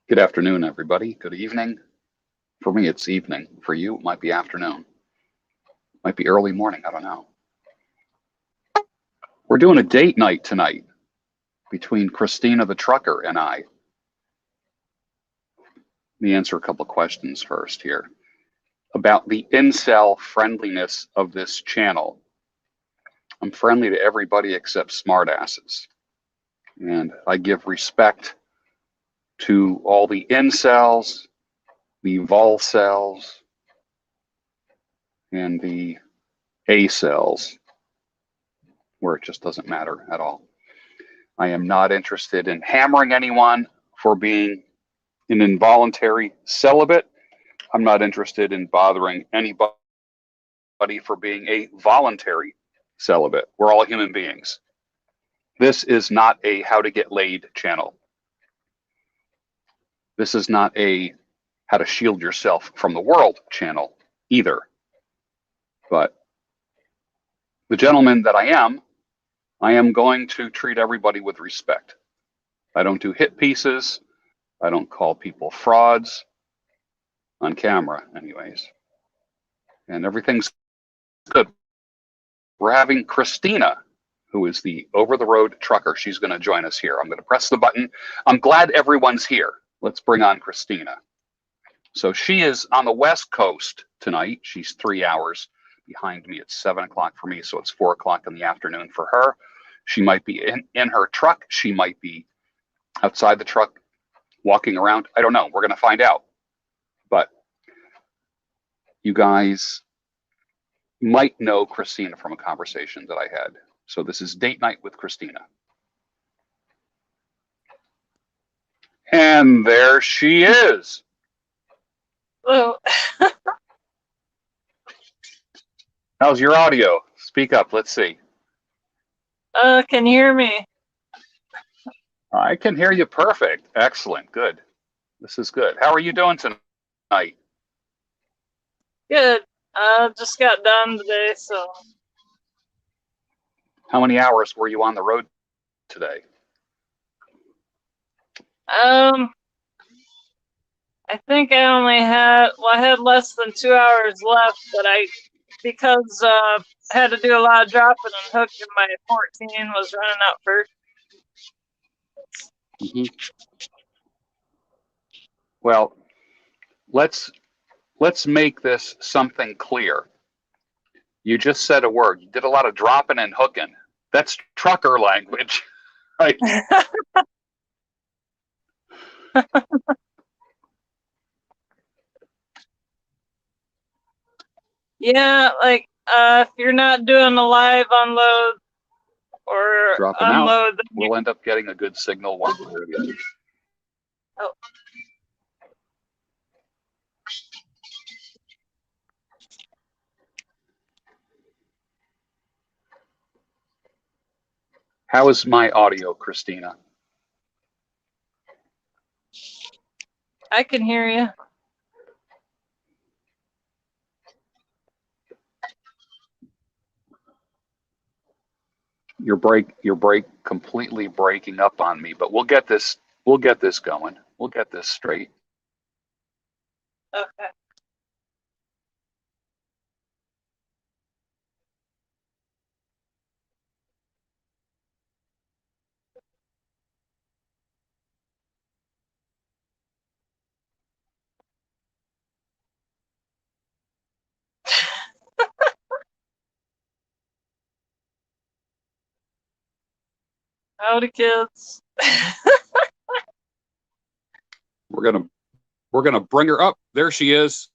Good afternoon, everybody. Good evening. For me, it's evening. For you, it might be afternoon. Might be early morning. I don't know. We're doing a date night tonight between Christina the trucker and I. Let me answer a couple of questions first here about the incel friendliness of this channel. I'm friendly to everybody except smartasses. And I give respect to all the incels, the volcels, and the acels, where it just doesn't matter at all. I am not interested in hammering anyone for being an involuntary celibate. I'm not interested in bothering anybody for being a voluntary celibate. We're all human beings. This is not a how to get laid channel. This is not a how to shield yourself from the world channel either. But the gentleman that I am going to treat everybody with respect. I don't do hit pieces. I don't call people frauds on camera anyways. And everything's good. We're having Christina, who is the over-the-road trucker. She's going to join us here. I'm going to press the button. I'm glad everyone's here. Let's bring on Christina. So she is on the West Coast tonight. She's 3 hours behind me. It's 7 o'clock for me, so it's 4 o'clock in the afternoon for her. She might be in her truck. She might be outside the truck walking around. I don't know. We're going to find out. But you guys might know Christina from a conversation that I had. So this is Date Night with Christina. And there she is. Hello. How's your audio? Speak up. Let's see. Can you hear me? I can hear you perfect. Excellent. Good. This is good. How are you doing tonight? Good. Just got done today, so. How many hours were you on the road today? I think I only had, well, I had less than 2 hours left, but because I had to do a lot of dropping and hooking, my 14 was running out first. Mm-hmm. Well, let's make this something clear. You just said a word. You did a lot of dropping and hooking. That's trucker language, right? Yeah, like if you're not doing a live unload or Drop them unload, out. We'll end up getting a good signal one way or the other. Oh. How is my audio, Christina? I can hear you. You're completely breaking up on me, but we'll get this going. We'll get this straight. Okay. Howdy, kids. We're gonna bring her up. There she is.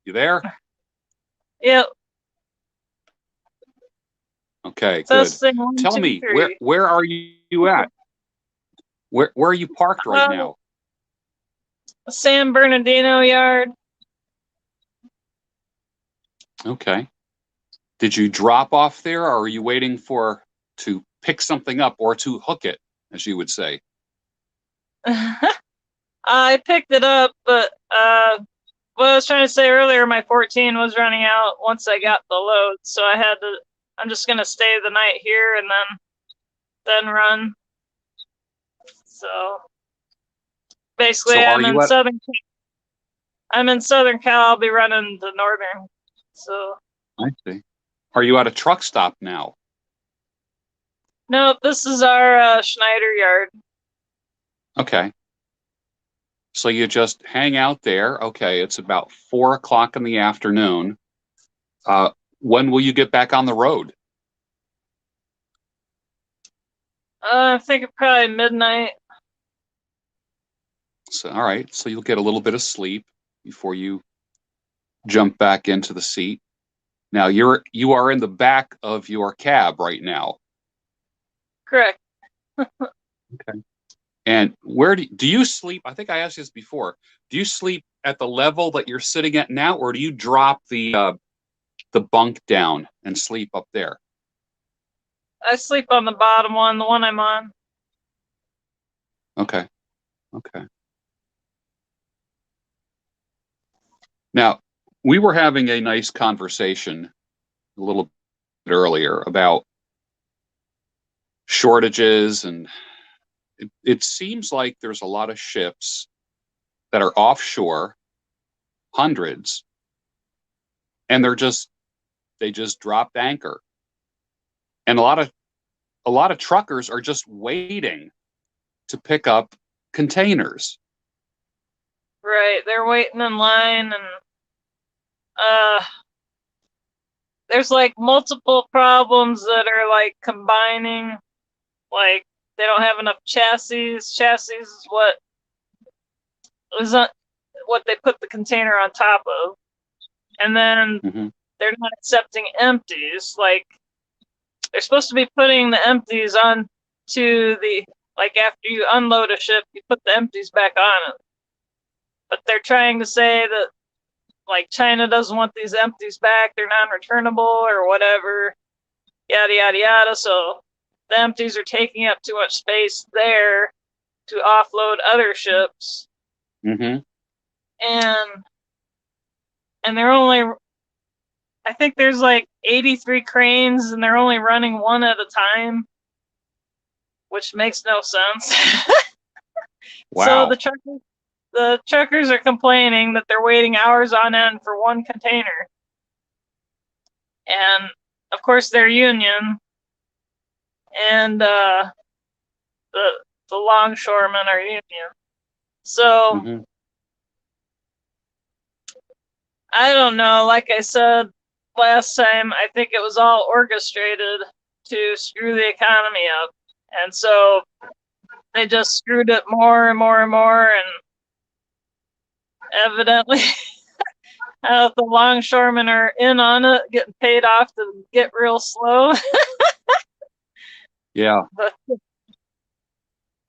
You there? Yep. Okay, good. Testing, 1, Tell 2, me, 3. where are you at? Where are you parked right now? San Bernardino yard. Okay. Did you drop off there, or are you waiting to pick something up or to hook it, as you would say? I picked it up, but what I was trying to say earlier, my 14 was running out once I got the load, so I'm just gonna stay the night here and then run. So Basically, So are you at? I'm in Southern Cal. I'll be running the Northern. So. I see. Are you at a truck stop now? No, this is our Schneider yard. Okay. So you just hang out there. Okay, it's about 4 o'clock in the afternoon. When will you get back on the road? I think probably midnight. So, all right. So you'll get a little bit of sleep before you jump back into the seat. Now you are in the back of your cab right now. Correct. Okay. And where do you sleep? I think I asked you this before. Do you sleep at the level that you're sitting at now, or do you drop the bunk down and sleep up there? I sleep on the bottom one, the one I'm on. Okay. Okay. Now, we were having a nice conversation a little bit earlier about shortages, and it seems like there's a lot of ships that are offshore, hundreds, and they just dropped anchor. And a lot of truckers are just waiting to pick up containers. Right, they're waiting in line, and there's like multiple problems that are like combining. Like they don't have enough chassis. Chassis is what they put the container on top of, and then they're not accepting empties. Like they're supposed to be putting the empties on to the, like after you unload a ship, you put the empties back on it. But they're trying to say that like China doesn't want these empties back, they're non-returnable or whatever, yada yada yada. So the empties are taking up too much space there to offload other ships. Mm-hmm. And they're only, I think there's like 83 cranes, and they're only running one at a time, which makes no sense. Wow. So the truckers are complaining that they're waiting hours on end for one container. And of course they're union, and the longshoremen are union. So I don't know. Like I said last time, I think it was all orchestrated to screw the economy up. And so they just screwed it more and more and more. And evidently, the longshoremen are in on it, getting paid off to get real slow. Yeah. But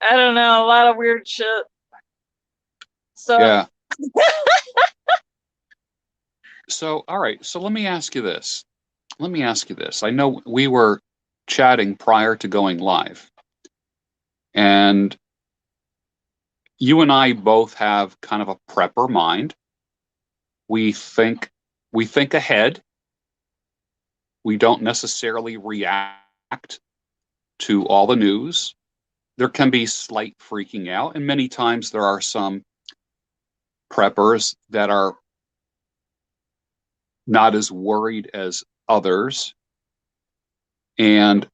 I don't know. A lot of weird shit. So. Yeah. So, all right. So let me ask you this. I know we were chatting prior to going live, and you and I both have kind of a prepper mind. We think ahead. We don't necessarily react to all the news. There can be slight freaking out, and many times there are some preppers that are not as worried as others. And,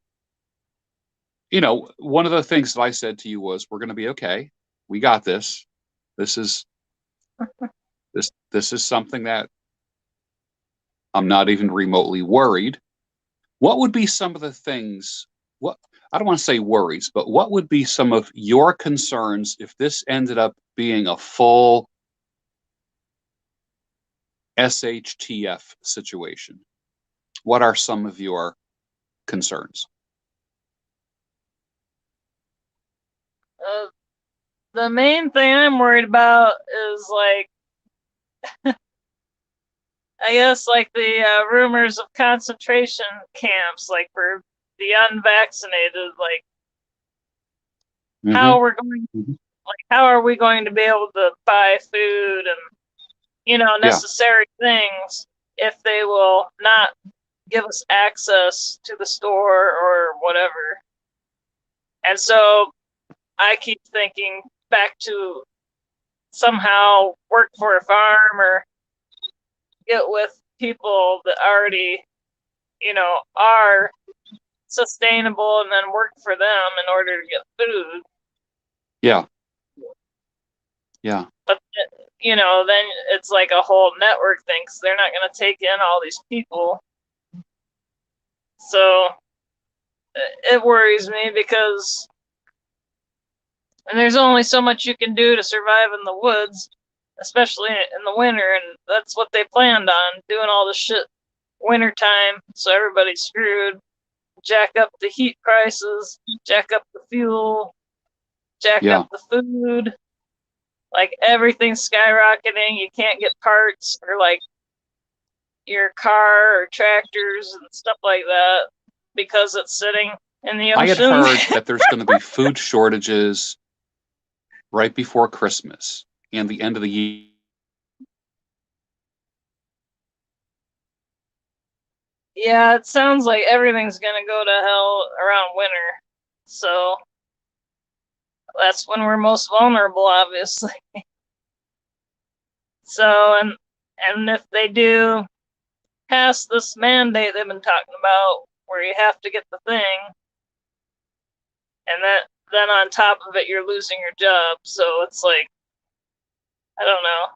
you know, one of the things that I said to you was, we're going to be okay. We got this. This is something that I'm not even remotely worried. What would be some of the things, what, I don't want to say worries, but what would be some of your concerns if this ended up being a full SHTF situation? What are some of your concerns? The main thing I'm worried about is like, I guess like the rumors of concentration camps, like for the unvaccinated, like how we're going, like how are we going to be able to buy food and, you know, necessary things if they will not give us access to the store or whatever. And so I keep thinking back to somehow work for a farm or get with people that already, are sustainable and then work for them in order to get food. Yeah. Yeah. But, then it's like a whole network thing, because they're not going to take in all these people. So it worries me because and there's only so much you can do to survive in the woods, especially in the winter, and that's what they planned on, doing all this shit wintertime, so everybody's screwed. Jack up the heat prices, jack up the fuel, jack up the food. Like, everything's skyrocketing. You can't get parts for, like, your car or tractors and stuff like that because it's sitting in the ocean. I had heard that there's going to be food shortages right before Christmas and the end of the year. Yeah, it sounds like everything's going to go to hell around winter. So that's when we're most vulnerable, obviously. So, and if they do pass this mandate they've been talking about, where you have to get the thing, and then on top of it, you're losing your job. So it's like, I don't know.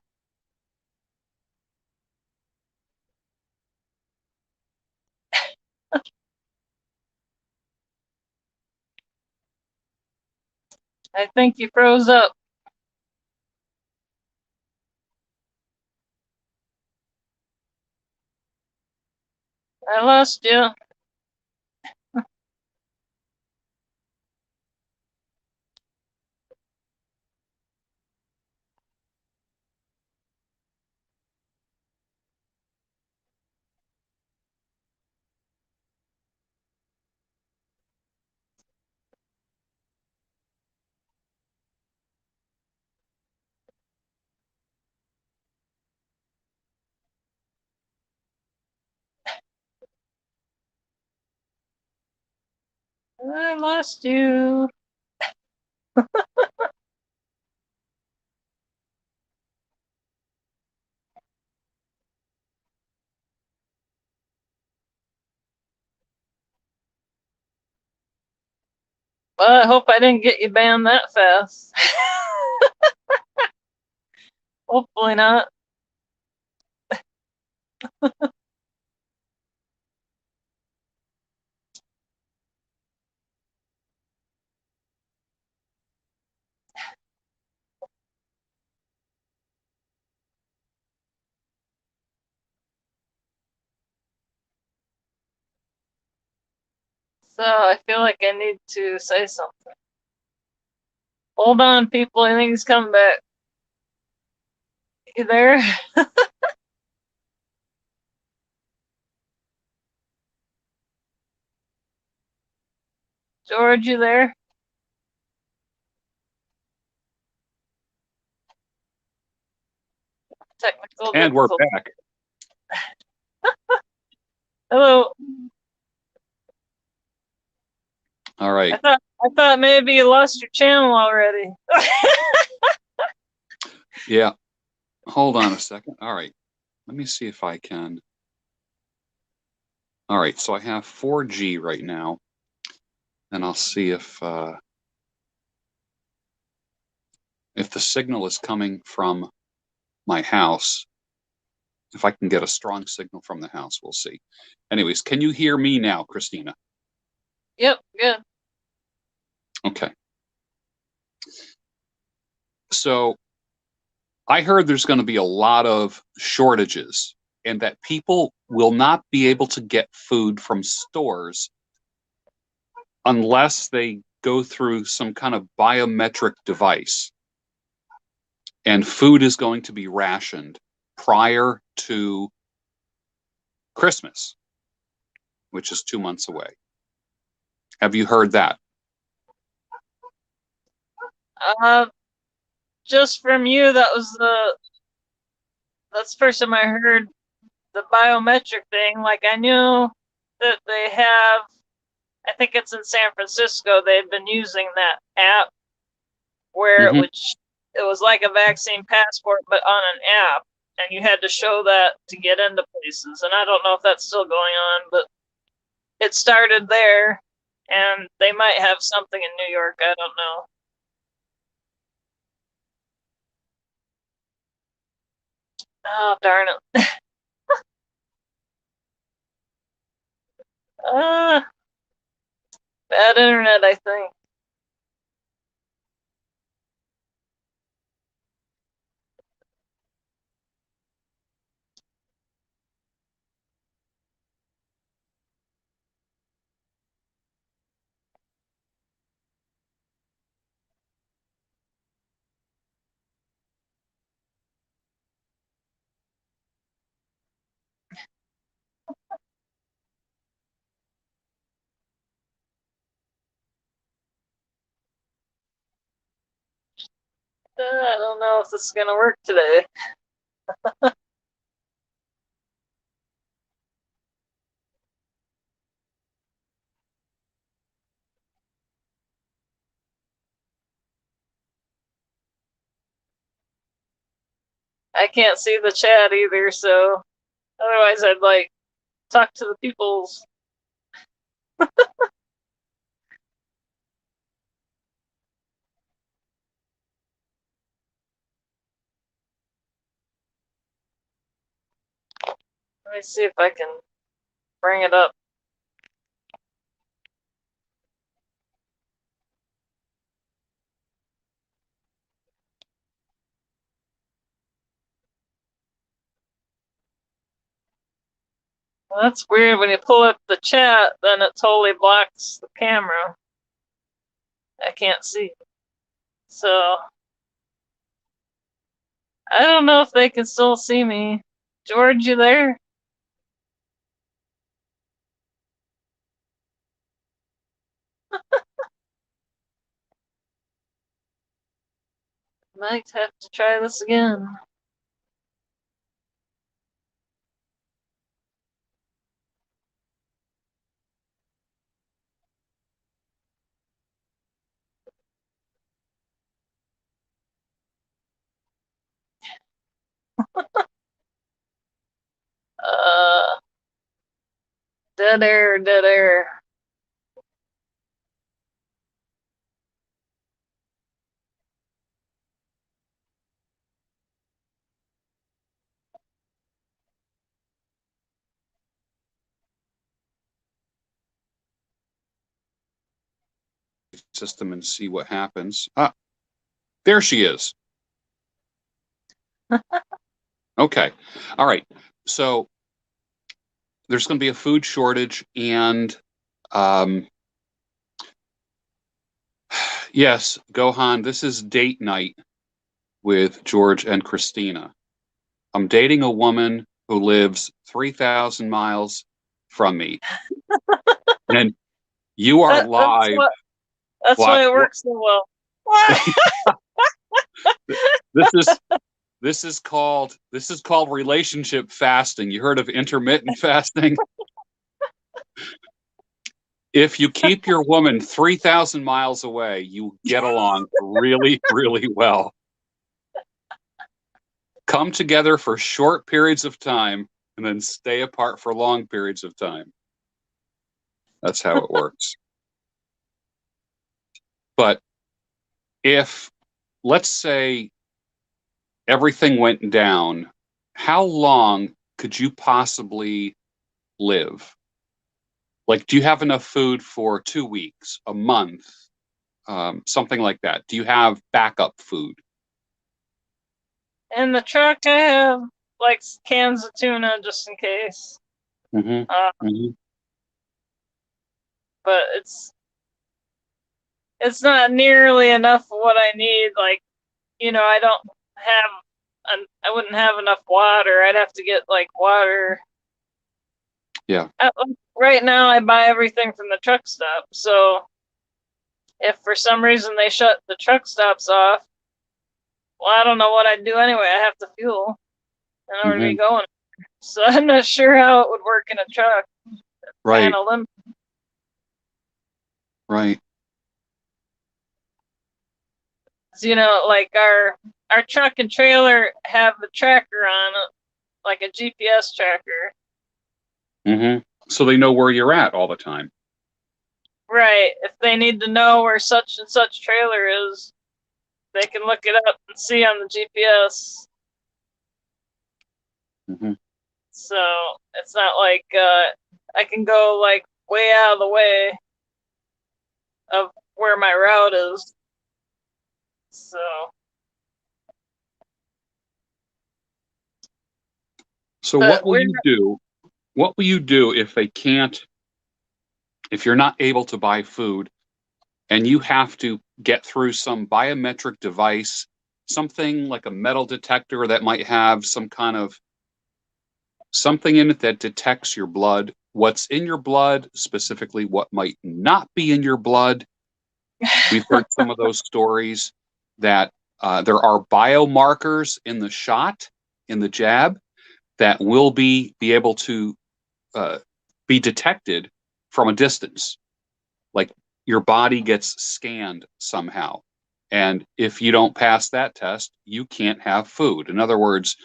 I think you froze up. I lost you. I lost you. Well, I hope I didn't get you banned that fast. Hopefully not. So I feel like I need to say something. Hold on, people. I think he's coming back. You there? George, you there? Technical And we're difficulty. back. Hello. All right. I thought maybe you lost your channel already. Yeah. Hold on a second. All right. Let me see if I can. All right. So I have 4G right now, and I'll see if the signal is coming from my house. If I can get a strong signal from the house, we'll see. Anyways, can you hear me now, Christina? Yep, good. Okay. So I heard there's going to be a lot of shortages and that people will not be able to get food from stores unless they go through some kind of biometric device. And food is going to be rationed prior to Christmas, which is 2 months away. Have you heard that? Just from you, that's the first time I heard the biometric thing. Like, I knew that they have, I think it's in San Francisco, they've been using that app where it it was like a vaccine passport, but on an app, and you had to show that to get into places. And I don't know if that's still going on, but it started there, and they might have something in New York. I don't know. Oh, darn it. Bad internet, I think. I don't know if this is going to work today. I can't see the chat either, so otherwise I'd like talk to the peoples. Let me see if I can bring it up. Well, that's weird. When you pull up the chat, then it totally blocks the camera. I can't see. So I don't know if they can still see me. George, you there? Might have to try this again. Dead air, dead air. System and see what happens. Ah, there she is. Okay. All right. So there's going to be a food shortage, and yes, Gohan, this is date night with George and Christina. I'm dating a woman who lives 3,000 miles from me. And you are live. That's why it works so well. This is called relationship fasting. You heard of intermittent fasting? If you keep your woman 3,000 miles away, you get along really, really well. Come together for short periods of time and then stay apart for long periods of time. That's how it works. But if, let's say, everything went down, how long could you possibly live? Like, do you have enough food for 2 weeks, a month, something like that? Do you have backup food? In the truck, I have like cans of tuna just in case. But it's not nearly enough of what I need. Like, I don't have, I wouldn't have enough water. I'd have to get like water. Yeah. Right now, I buy everything from the truck stop. So if for some reason they shut the truck stops off, well, I don't know what I'd do anyway. I have to fuel in order to be going. So I'm not sure how it would work in a truck. Right. Right. you know, like our truck and trailer have a tracker on it, like a GPS tracker. So they know where you're at all the time. Right. If they need to know where such and such trailer is, they can look it up and see on the GPS. So it's not like I can go like way out of the way of where my route is. So what will you do? What will you do if they can't, if you're not able to buy food and you have to get through some biometric device, something like a metal detector that might have some kind of something in it that detects your blood, what's in your blood, specifically what might not be in your blood. We've heard some of those stories that there are biomarkers in the shot, in the jab, that will be able to be detected from a distance. Like your body gets scanned somehow. And if you don't pass that test, you can't have food. In other words,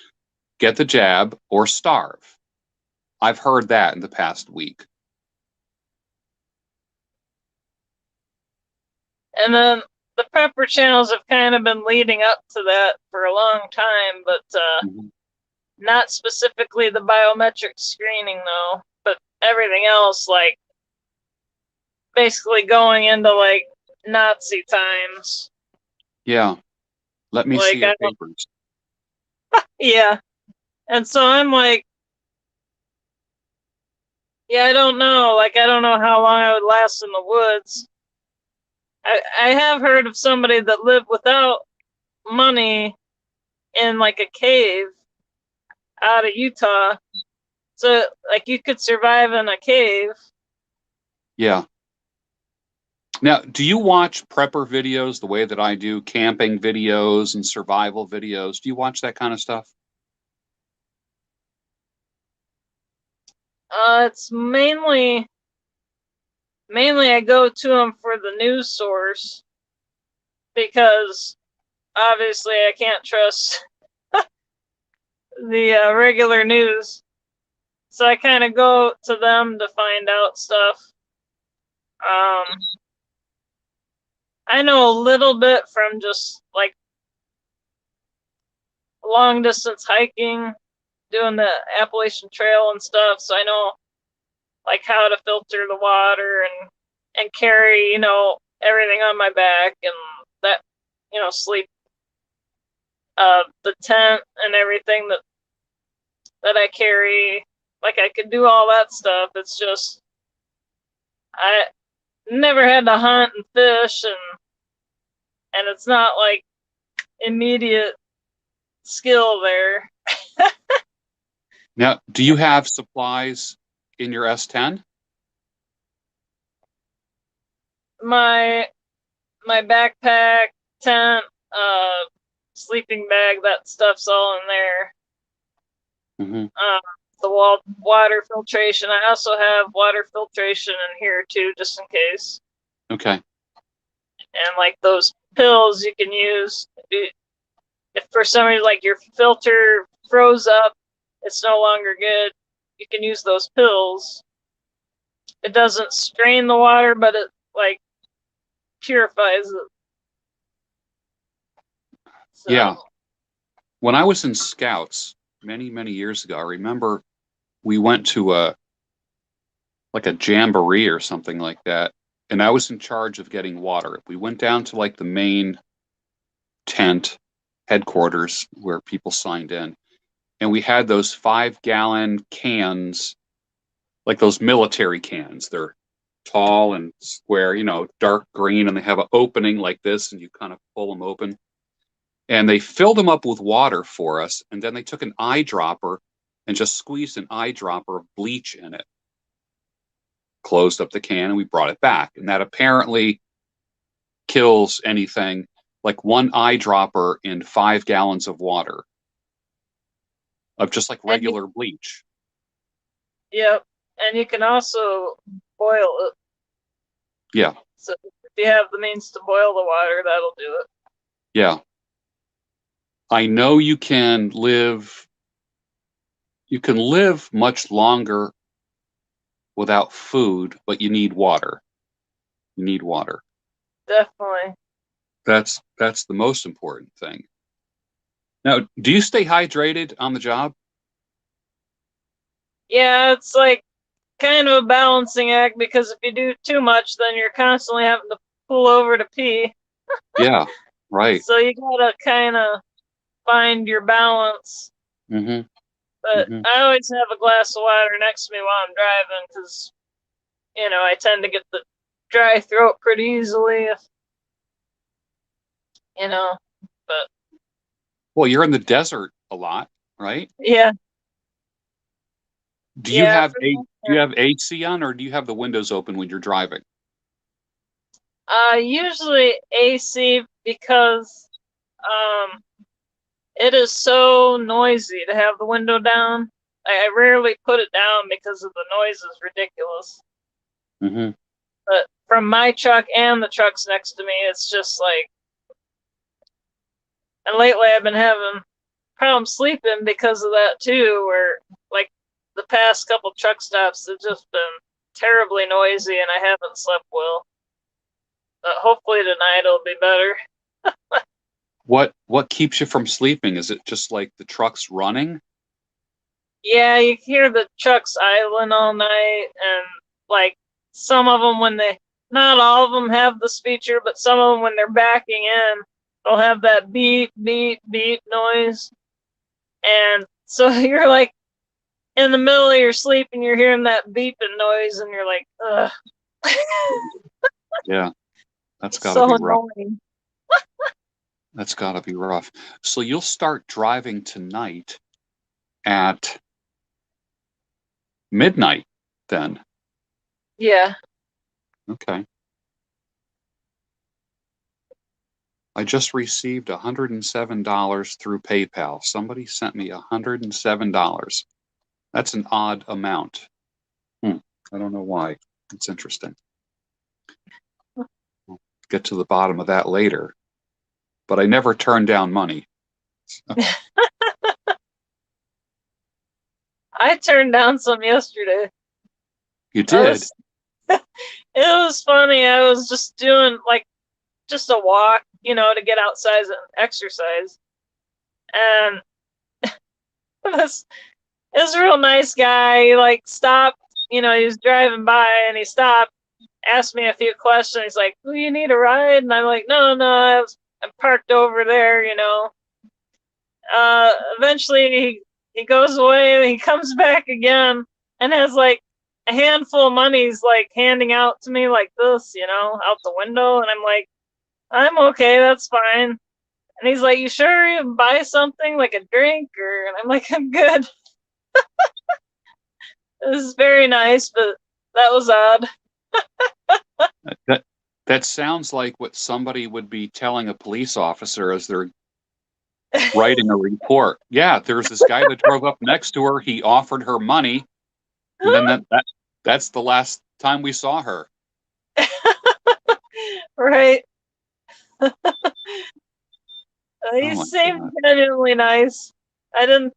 get the jab or starve. I've heard that in the past week. And then the prepper channels have kind of been leading up to that for a long time, but not specifically the biometric screening though, but everything else, like basically going into like Nazi times. Yeah. Let me see your papers. Yeah. And so I'm like, yeah, I don't know. Like, I don't know how long I would last in the woods. I have heard of somebody that lived without money in like a cave out of Utah. So, like, you could survive in a cave. Yeah. Now, do you watch prepper videos the way that I do, camping videos and survival videos? Do you watch that kind of stuff? It's mainly I go to them for the news source because obviously I can't trust the regular news. So I kind of go to them to find out stuff. I know a little bit from just like long distance hiking, doing the Appalachian Trail and stuff. So I know like how to filter the water and carry, you know, everything on my back and that, you know, sleep, the tent and everything that I carry. Like I could do all that stuff. It's just I never had to hunt and fish and it's not like immediate skill there. Now, do you have supplies in your S10? My backpack, tent, sleeping bag, that stuff's all in there. The water filtration. I also have water filtration in here too, just in case. Okay. And like those pills you can use if for some reason like your filter froze up, it's no longer good. You can use those pills. It doesn't strain the water, but it like purifies it. So. Yeah. When I was in Scouts many, many years ago, I remember we went to a jamboree or something like that, and I was in charge of getting water. We went down to like the main tent headquarters where people signed in, and we had those 5-gallon cans, like those military cans. They're tall and square, you know, dark green, and they have an opening like this, and you kind of pull them open. And they filled them up with water for us, and then they took an eyedropper and just squeezed an eyedropper of bleach in it. Closed up the can, and we brought it back. And that apparently kills anything like one eyedropper in 5 gallons of water of just like regular bleach. Yep. And you can also boil it. Yeah. So if you have the means to boil the water, that'll do it. Yeah. I know you can live much longer without food, but you need water. You need water. Definitely. That's the most important thing. Now, do you stay hydrated on the job? Yeah, it's like kind of a balancing act because if you do too much, then you're constantly having to pull over to pee. Yeah, right. So you gotta kind of find your balance. Mm-hmm. But Mm-hmm. I always have a glass of water next to me while I'm driving because, I tend to get the dry throat pretty easily if, but Well, you're in the desert a lot, right? yeah, Do you yeah, have AC on, or do you have the windows open when you're driving? usually AC because, um, it is so noisy to have the window down. I rarely put it down because of the noise is ridiculous. Mm-hmm. But from my truck and the trucks next to me, it's just like, and lately I've been having problems sleeping because of that too, where like the past couple truck stops have just been terribly noisy and I haven't slept well. But hopefully tonight it'll be better. What keeps you from sleeping? Is it just like the trucks running? Yeah, you hear the trucks idling all night, and like some of them not all of them have this feature, but some of them when they're backing in, they'll have that beep, beep, beep noise. And so you're like in the middle of your sleep and you're hearing that beeping noise and you're like, ugh. Yeah, that's It's got to so be rough. annoying. That's got to be rough. So you'll start driving tonight at midnight then. Yeah. Okay. I just received $107 through PayPal. Somebody sent me $107. That's an odd amount. I don't know why. It's interesting. We'll get to the bottom of that later. But I never turn down money. I turned down some yesterday. You did? It was funny. I was just doing like just a walk, to get outside and exercise. And this real nice guy, he like stopped, he was driving by and he stopped, asked me a few questions. He's like, "Do you need a ride?" And I'm like, "No, no, I'm parked over there, Eventually he goes away and he comes back again and has like a handful of money he's like handing out to me like this, out the window. And I'm like, "I'm okay, that's fine." And he's like, "You sure you buy something like a drink?" And I'm like, "I'm good." It was very nice, but that was odd. That sounds like what somebody would be telling a police officer as they're writing a report. Yeah, there's this guy that drove up next to her. He offered her money, and then that's the last time we saw her. Right. Oh He my seemed God. genuinely nice. I didn't.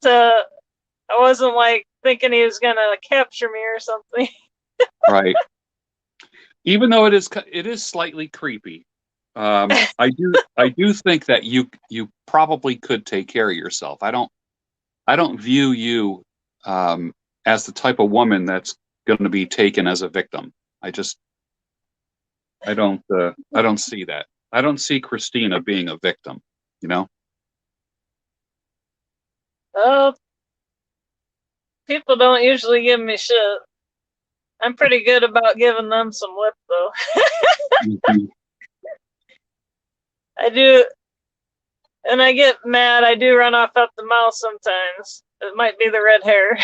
I wasn't like thinking he was gonna capture me or something. Right. Even though it is slightly creepy. I do think that you probably could take care of yourself. I don't view you as the type of woman that's going to be taken as a victim. I don't see that. I don't see Christina being a victim, you know? Well, people don't usually give me shit. I'm pretty good about giving them some lip, though. Mhm. I do, and I get mad. I do run off at the mouth sometimes. It might be the red hair.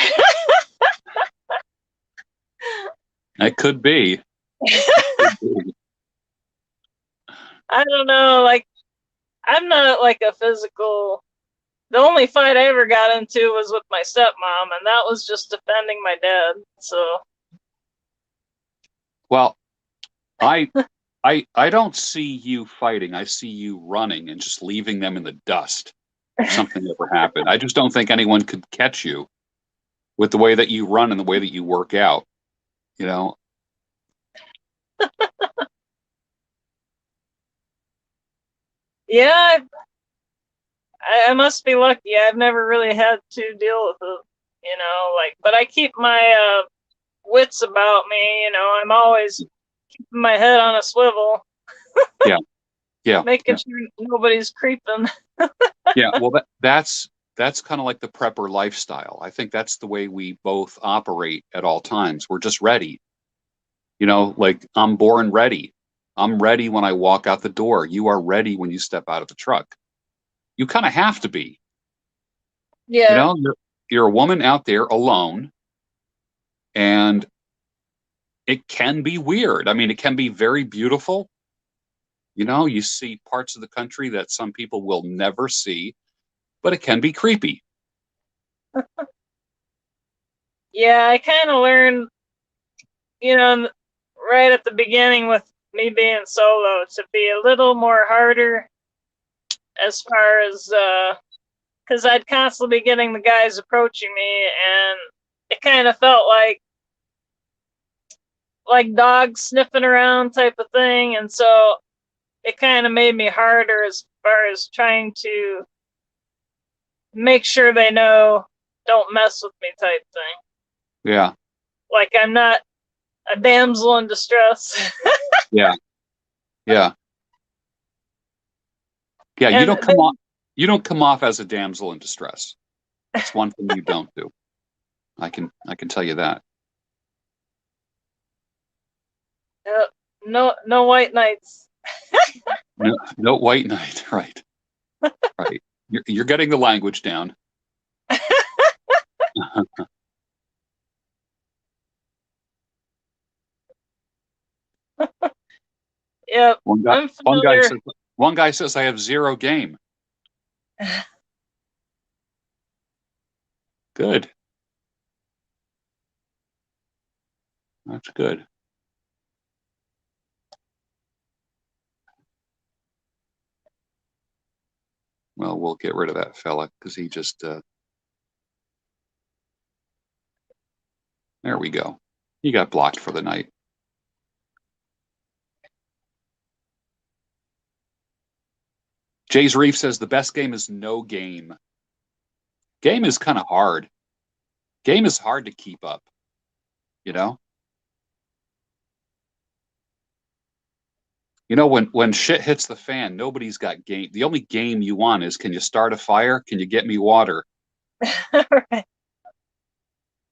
It could be. I don't know. Like, I'm not like a physical. The only fight I ever got into was with my stepmom, and that was just defending my dad. So, Well, I I don't see you fighting. I see you running and just leaving them in the dust if something ever happened. I just don't think anyone could catch you with the way that you run and the way that you work out, you know? Yeah, I must be lucky. I've never really had to deal with it, like, but I keep my wits about me, I'm always keeping my head on a swivel. Yeah. Yeah. Making sure nobody's creeping. Yeah. Well, that's kind of like the prepper lifestyle. I think that's the way we both operate at all times. We're just ready. Like I'm born ready. I'm ready when I walk out the door. You are ready when you step out of the truck. You kind of have to be. Yeah. You're a woman out there alone, and it can be weird. I mean, it can be very beautiful. You see parts of the country that some people will never see, but it can be creepy. Yeah, I kind of learned, right at the beginning with me being solo to be a little more harder as far as, because I'd constantly be getting the guys approaching me, and it kind of felt like dogs sniffing around type of thing, and so it kind of made me harder as far as trying to make sure they know don't mess with me type thing. Yeah. Like I'm not a damsel in distress. Yeah. Yeah. Yeah. And you don't come off as a damsel in distress. That's one thing you don't do. I can tell you that. No white knights. No white knight, right? Right. You're getting the language down. Yep. One guy says I have zero game. Good. That's good. Well, we'll get rid of that fella because he just. There we go. He got blocked for the night. Jay's Reef says the best game is no game. Game is kind of hard. Game is hard to keep up. When shit hits the fan, nobody's got game. The only game you want is, can you start a fire? Can you get me water? Right.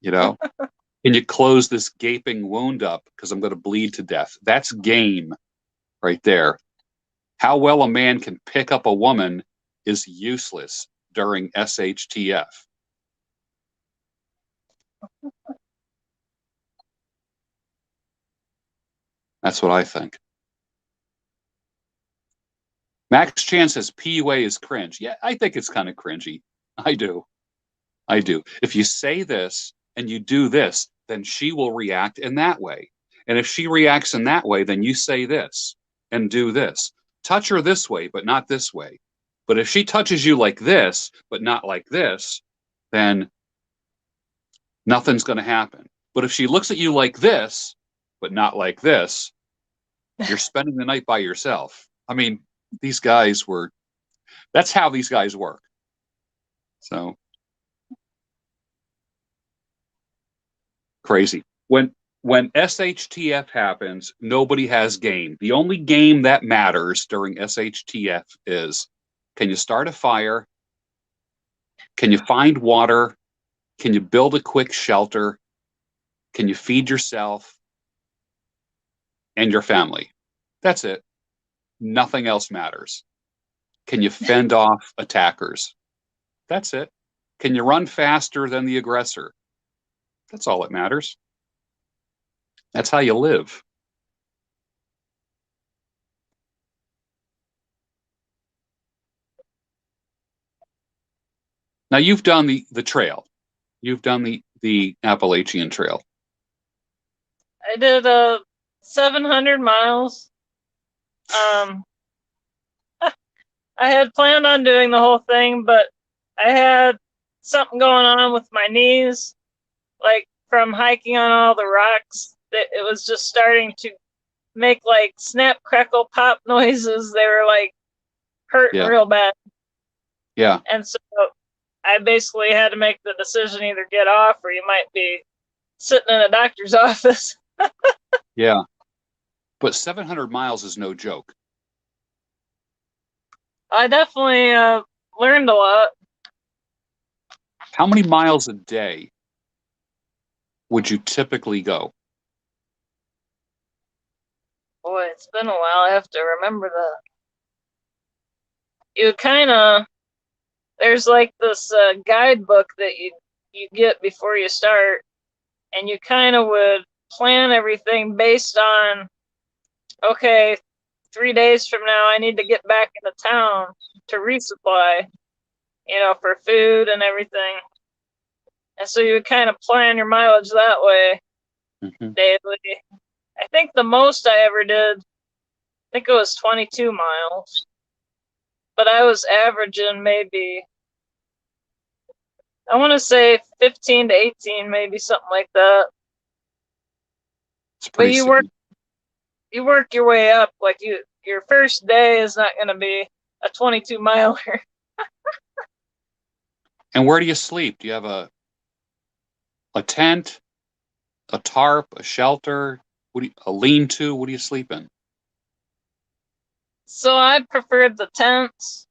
Can you close this gaping wound up because I'm going to bleed to death? That's game right there. How well a man can pick up a woman is useless during SHTF. That's what I think. Max Chan says PUA is cringe. Yeah, I think it's kind of cringy. I do. If you say this and you do this, then she will react in that way. And if she reacts in that way, then you say this and do this. Touch her this way, but not this way. But if she touches you like this, but not like this, then nothing's going to happen. But if she looks at you like this, but not like this, you're spending the night by yourself. I mean, that's how these guys work. So crazy. When SHTF happens, nobody has game. The only game that matters during SHTF is, can you start a fire? Can you find water? Can you build a quick shelter? Can you feed yourself and your family? That's it. Nothing else matters. Can you fend off attackers? That's it. Can you run faster than the aggressor? That's all that matters. That's how you live. Now you've done the trail. You've done the Appalachian Trail. I did 700 miles. Um, I had planned on doing the whole thing, but I had something going on with my knees, like from hiking on all the rocks. It was just starting to make like snap, crackle, pop noises. They were like hurting Yeah. real bad. Yeah. And so I basically had to make the decision, either get off or you might be sitting in a doctor's office. Yeah. But 700 miles is no joke. I definitely learned a lot. How many miles a day would you typically go? Boy, it's been a while. I have to remember that. You kind of, there's like this guidebook that you get before you start, and you kind of would plan everything based on, okay, 3 days from now I need to get back into town to resupply, for food and everything. And so you would kind of plan your mileage that way daily. I think the most I ever did, I think it was 22 miles. But I was averaging maybe, I want to say 15 to 18, maybe something like that. It's But pretty you work your way up. Like your first day is not going to be a 22 miler. And where do you sleep? Do you have a tent, a tarp, a shelter? A lean-to? What do you sleep in? So I preferred the tents.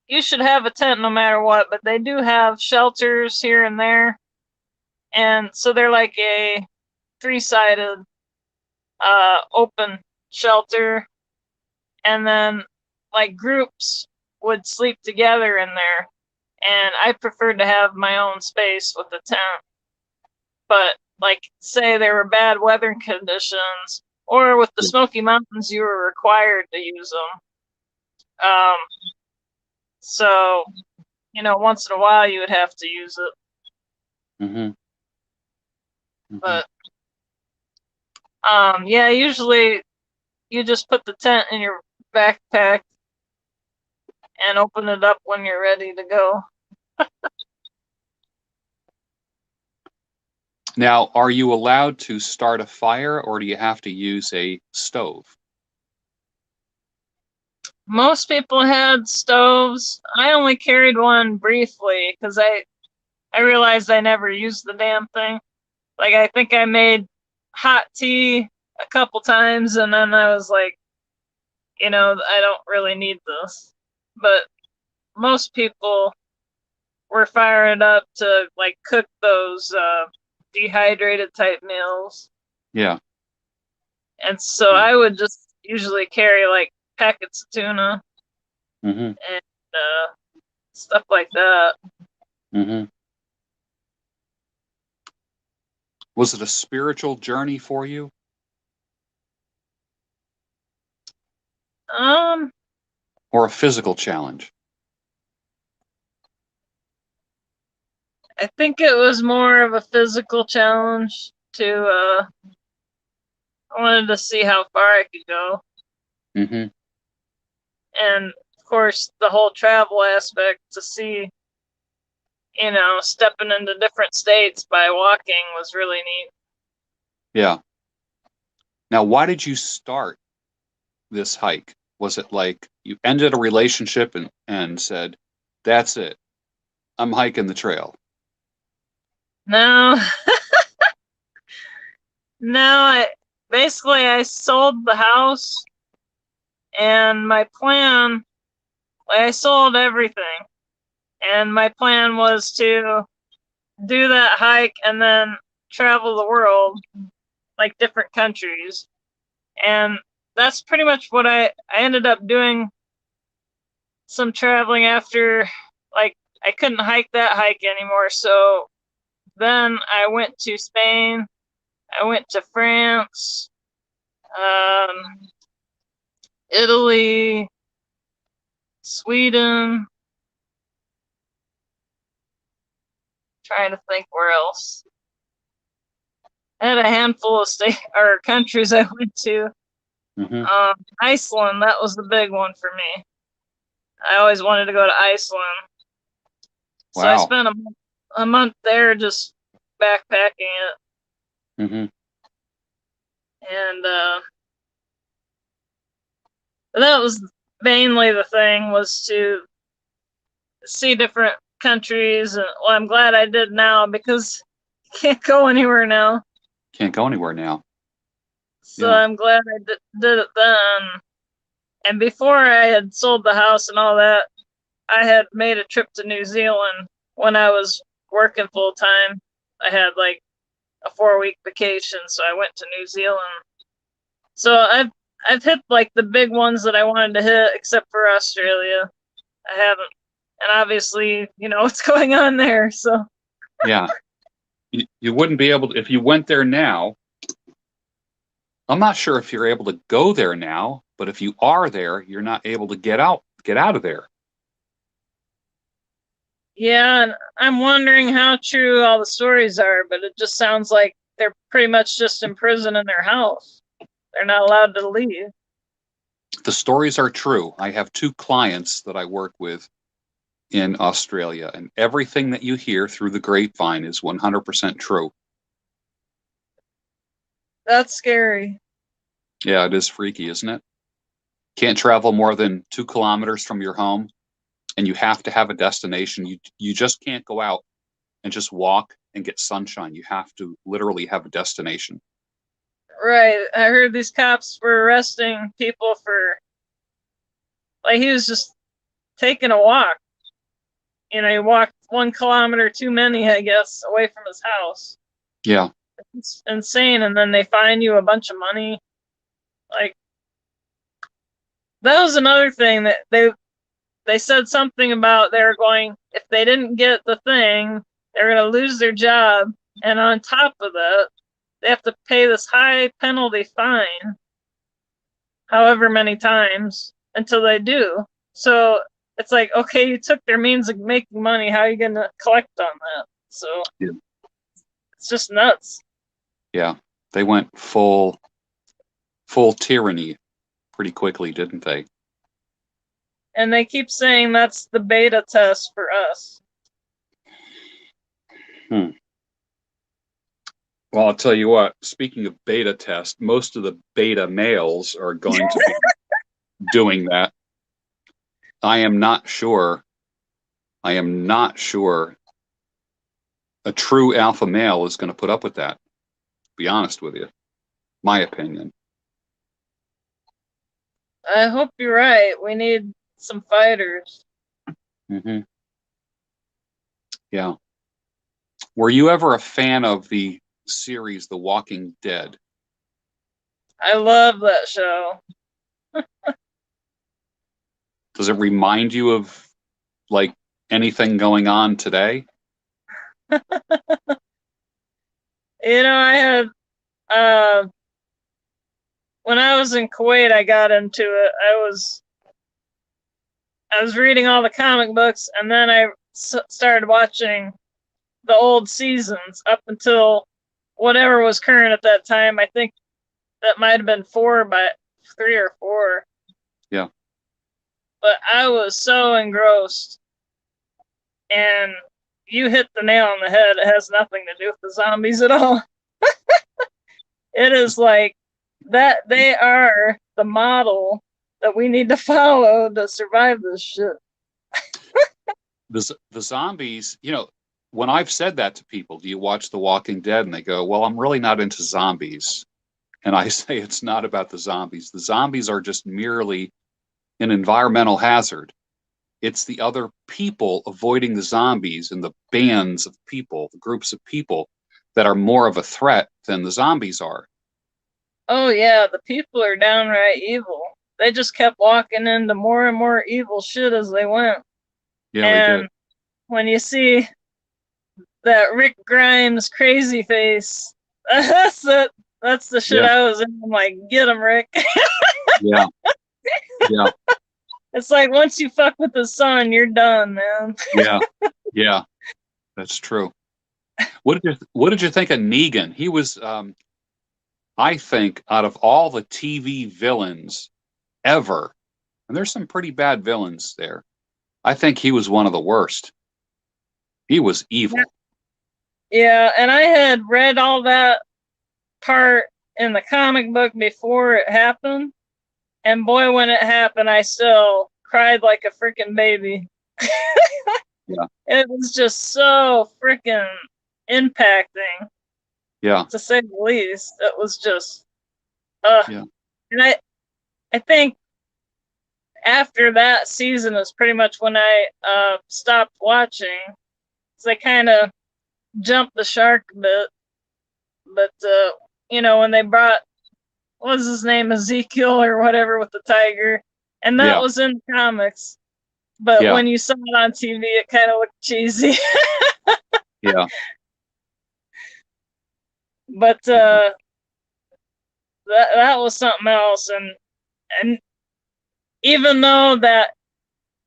You should have a tent no matter what, but they do have shelters here and there. And so they're like a three-sided open shelter, and then like groups would sleep together in there. And I preferred to have my own space with the tent. But like, say there were bad weather conditions, or with the Smoky Mountains, you were required to use them. So, once in a while you would have to use it. But yeah, usually you just put the tent in your backpack and open it up when you're ready to go. Now, are you allowed to start a fire, or do you have to use a stove? Most people had stoves. I only carried one briefly because I realized I never used the damn thing. Like, I think I made hot tea a couple times, and then I was like, I don't really need this. But most people were firing up to like cook those dehydrated type meals. Yeah. And so I would just usually carry like packets of tuna and stuff like that. Was it a spiritual journey for you? Or a physical challenge? I think it was more of a physical challenge to I wanted to see how far I could go. And of course the whole travel aspect, to see, stepping into different states by walking was really neat. Yeah. Now, why did you start this hike? Was it like you ended a relationship and said, that's it, I'm hiking the trail? No. No, I sold the house, and my plan, I sold everything, and my plan was to do that hike and then travel the world, like different countries. And that's pretty much what I ended up doing some traveling after, like, I couldn't hike that hike anymore. So then I went to Spain, I went to France, Italy, Sweden. Trying to think where else. I had a handful of countries I went to. Mm-hmm. Iceland, that was the big one for me. I always wanted to go to Iceland. So I Wow. spent a month there just backpacking it. Mm-hmm. And that was mainly the thing, was to see different countries. And well, I'm glad I did now, because you can't go anywhere now. Can't go anywhere now. So Yeah. I'm glad I did it then. And before I had sold the house and all that, I had made a trip to New Zealand when I was working full time. I had like a 4-week vacation, so I went to New Zealand. So I've hit like the big ones that I wanted to hit, except for Australia. I haven't. And obviously, you know what's going on there. So Yeah. You wouldn't be able to, if you went there now. I'm not sure if you're able to go there now, but if you are there, you're not able to get out of there. yeah, and I'm wondering how true all the stories are, but it just sounds like they're pretty much just in prison in their house. They're not allowed to leave. The stories are true. I have 2 clients that I work with in Australia, and everything that you hear through the grapevine is 100% true. That's scary. Yeah, it is freaky, isn't it? Can't travel more than 2 kilometers from your home, and you have to have a destination. You just can't go out and just walk and get sunshine. You have to literally have a destination. Right. I heard these cops were arresting people for, like, he was just taking a walk. You know, he walked 1 kilometer too many, I guess, away from his house. Yeah. It's insane. And then they fine you a bunch of money. Like, that was another thing that they said something about they were going, if they didn't get the thing, they're going to lose their job. And on top of that, they have to pay this high penalty fine however many times until they do. So it's like, okay, you took their means of making money. How are you going to collect on that? So Yeah. It's just nuts. Yeah. They went full tyranny pretty quickly, didn't they? And they keep saying that's the beta test for us. Well, I'll tell you what, speaking of beta test, most of the beta males are going to be doing that. I am not sure a true alpha male is going to put up with that, to be honest with you. My opinion. I hope you're right. We need some fighters. Mm-hmm. Yeah. Were you ever a fan of the series The Walking Dead? I love that show. Does it remind you of like anything going on today? You know, I had when I was in Kuwait, I got into it. I was reading all the comic books, and then I started watching the old seasons up until whatever was current at that time. I think that might have been 3 or 4. Yeah. But I was so engrossed, and you hit the nail on the head. It has nothing to do with the zombies at all. It is like that they are the model that we need to follow to survive this shit. The zombies, you know, when I've said that to people, do you watch The Walking Dead? And they go, well, I'm really not into zombies. And I say it's not about the zombies. The zombies are just merely an environmental hazard. It's the other people avoiding the zombies and the bands of people, the groups of people that are more of a threat than the zombies are. Oh yeah, the people are downright evil. They just kept walking into more and more evil shit as they went. Yeah, and they did. When you see that Rick Grimes crazy face, that's the shit Yeah. I was in. I'm like, get him, Rick. Yeah. Yeah. It's like once you fuck with the sun, you're done, man. Yeah. Yeah. That's true. What did you think of Negan? He was I think out of all the TV villains ever, and there's some pretty bad villains there, I think he was one of the worst. He was evil. Yeah, and I had read all that part in the comic book before it happened. And boy, when it happened, I still cried like a freaking baby. Yeah. It was just so freaking impacting. Yeah. To say the least. It was just yeah. And I think after that season is pretty much when I stopped watching. So I kind of jumped the shark a bit. But you know, when they brought, what was his name, Ezekiel or whatever, with the tiger, and that was in the comics. But when you saw it on TV, it kind of looked cheesy. Yeah. But that was something else, and even though that,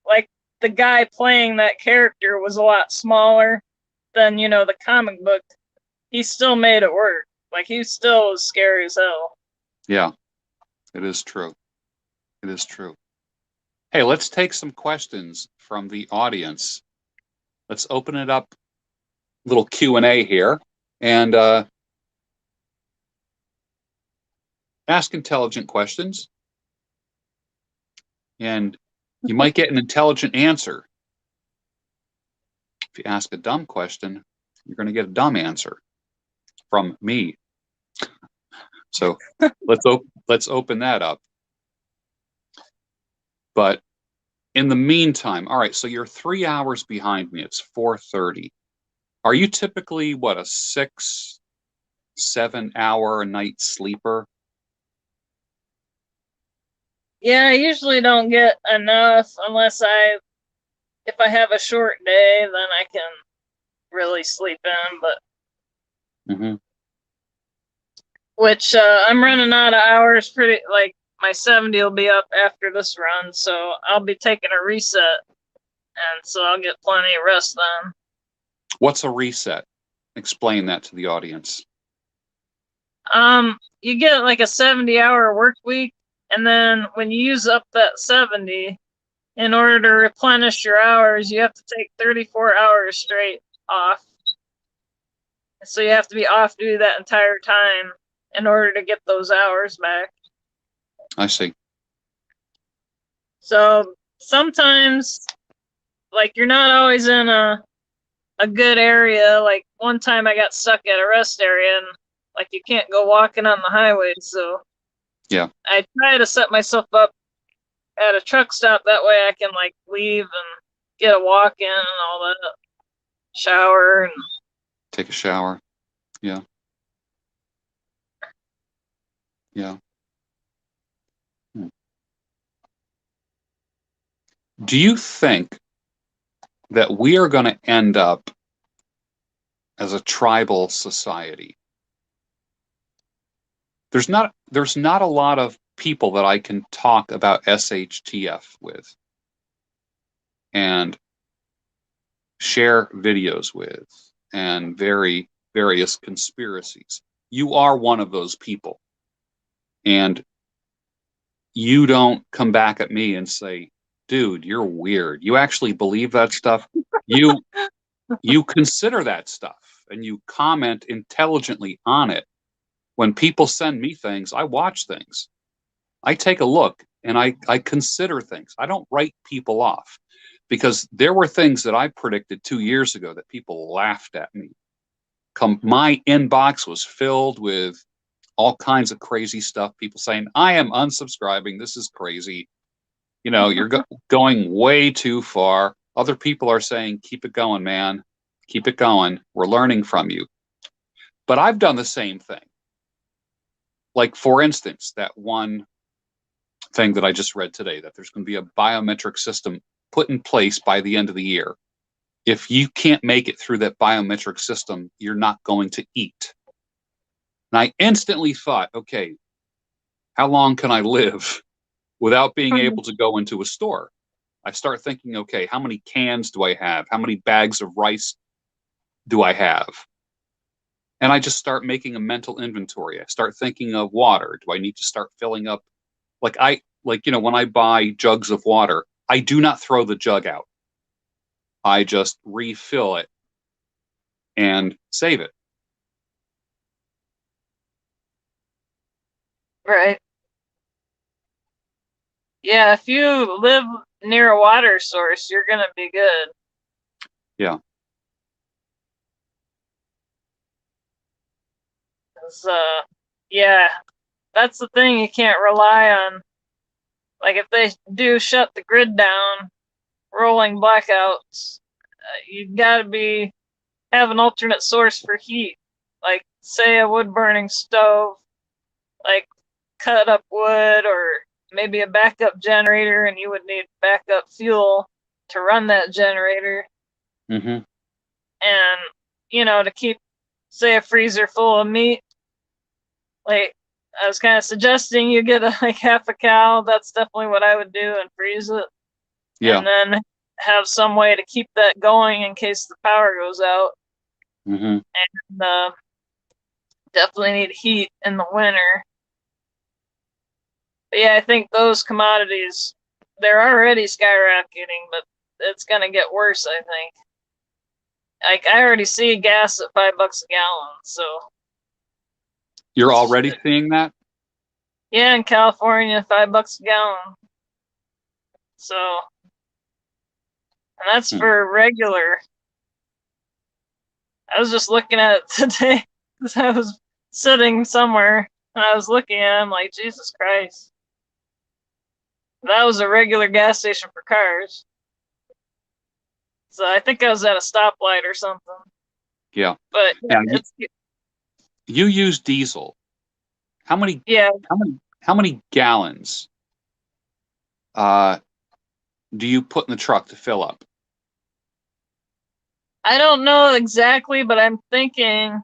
like, the guy playing that character was a lot smaller than, you know, the comic book, he still made it work. Like, he still was scary as hell. Yeah, it is true. It is true. Hey, let's take some questions from the audience. Let's open it up, little Q&A here, and ask intelligent questions. And you might get an intelligent answer. If you ask a dumb question, you're going to get a dumb answer from me. So let's open that up. But in the meantime, all right, so you're 3 hours behind me. It's 4:30. Are you typically, what, a 6-7 hour a night sleeper? Yeah, I usually don't get enough unless if I have a short day, then I can really sleep in, but which I'm running out of hours pretty, like, my 70 will be up after this run, so I'll be taking a reset, and so I'll get plenty of rest then. What's a reset? Explain that to the audience. You get like a 70-hour work week, and then when you use up that 70, in order to replenish your hours, you have to take 34 hours straight off. So you have to be off duty that entire time in order to get those hours back. I see. So sometimes, like, you're not always in a good area. Like, one time I got stuck at a rest area, and, like, you can't go walking on the highway. So yeah, I try to set myself up at a truck stop. That way I can, like, leave and get a walk in and all that. Shower and take a shower. Yeah. Yeah. Do you think that we are going to end up as a tribal society? There's not a lot of people that I can talk about SHTF with and share videos with and various conspiracies. You are one of those people. And you don't come back at me and say, dude, you're weird. You actually believe that stuff. You consider that stuff and you comment intelligently on it. When people send me things, I watch things. I take a look and I consider things. I don't write people off, because there were things that I predicted 2 years ago that people laughed at me. My inbox was filled with all kinds of crazy stuff. People saying, I am unsubscribing. This is crazy. You know, you're going way too far. Other people are saying, keep it going, man. Keep it going. We're learning from you. But I've done the same thing. Like, for instance, that one thing that I just read today, that there's going to be a biometric system put in place by the end of the year. If you can't make it through that biometric system, you're not going to eat. And I instantly thought, okay, how long can I live without being able to go into a store? I start thinking, okay, how many cans do I have? How many bags of rice do I have? And I just start making a mental inventory. I start thinking of water. Do I need to start filling up? When I buy jugs of water, I do not throw the jug out. I just refill it and save it. Right. Yeah, if you live near a water source, you're gonna be good. Yeah. 'Cause, yeah, that's the thing. You can't rely on, like, if they do shut the grid down, rolling blackouts, you gotta have an alternate source for heat. Like, say a wood burning stove, like cut up wood, or maybe a backup generator, and you would need backup fuel to run that generator. Mm-hmm. And, to keep, say, a freezer full of meat, like, I was kind of suggesting you get like half a cow. That's definitely what I would do, and freeze it. Yeah. And then have some way to keep that going in case the power goes out. Mm-hmm. And definitely need heat in the winter. But yeah, I think those commodities, they're already skyrocketing, but it's going to get worse, I think. Like, I already see gas at $5 a gallon, so. You're already seeing that? Yeah, in California, $5 a gallon. So, and that's for regular. I was just looking at it today because I was sitting somewhere and I was looking at it, I'm like, Jesus Christ. That was a regular gas station for cars. So I think I was at a stoplight or something. Yeah. But now, you use diesel. How many gallons do you put in the truck to fill up? I don't know exactly, but I'm thinking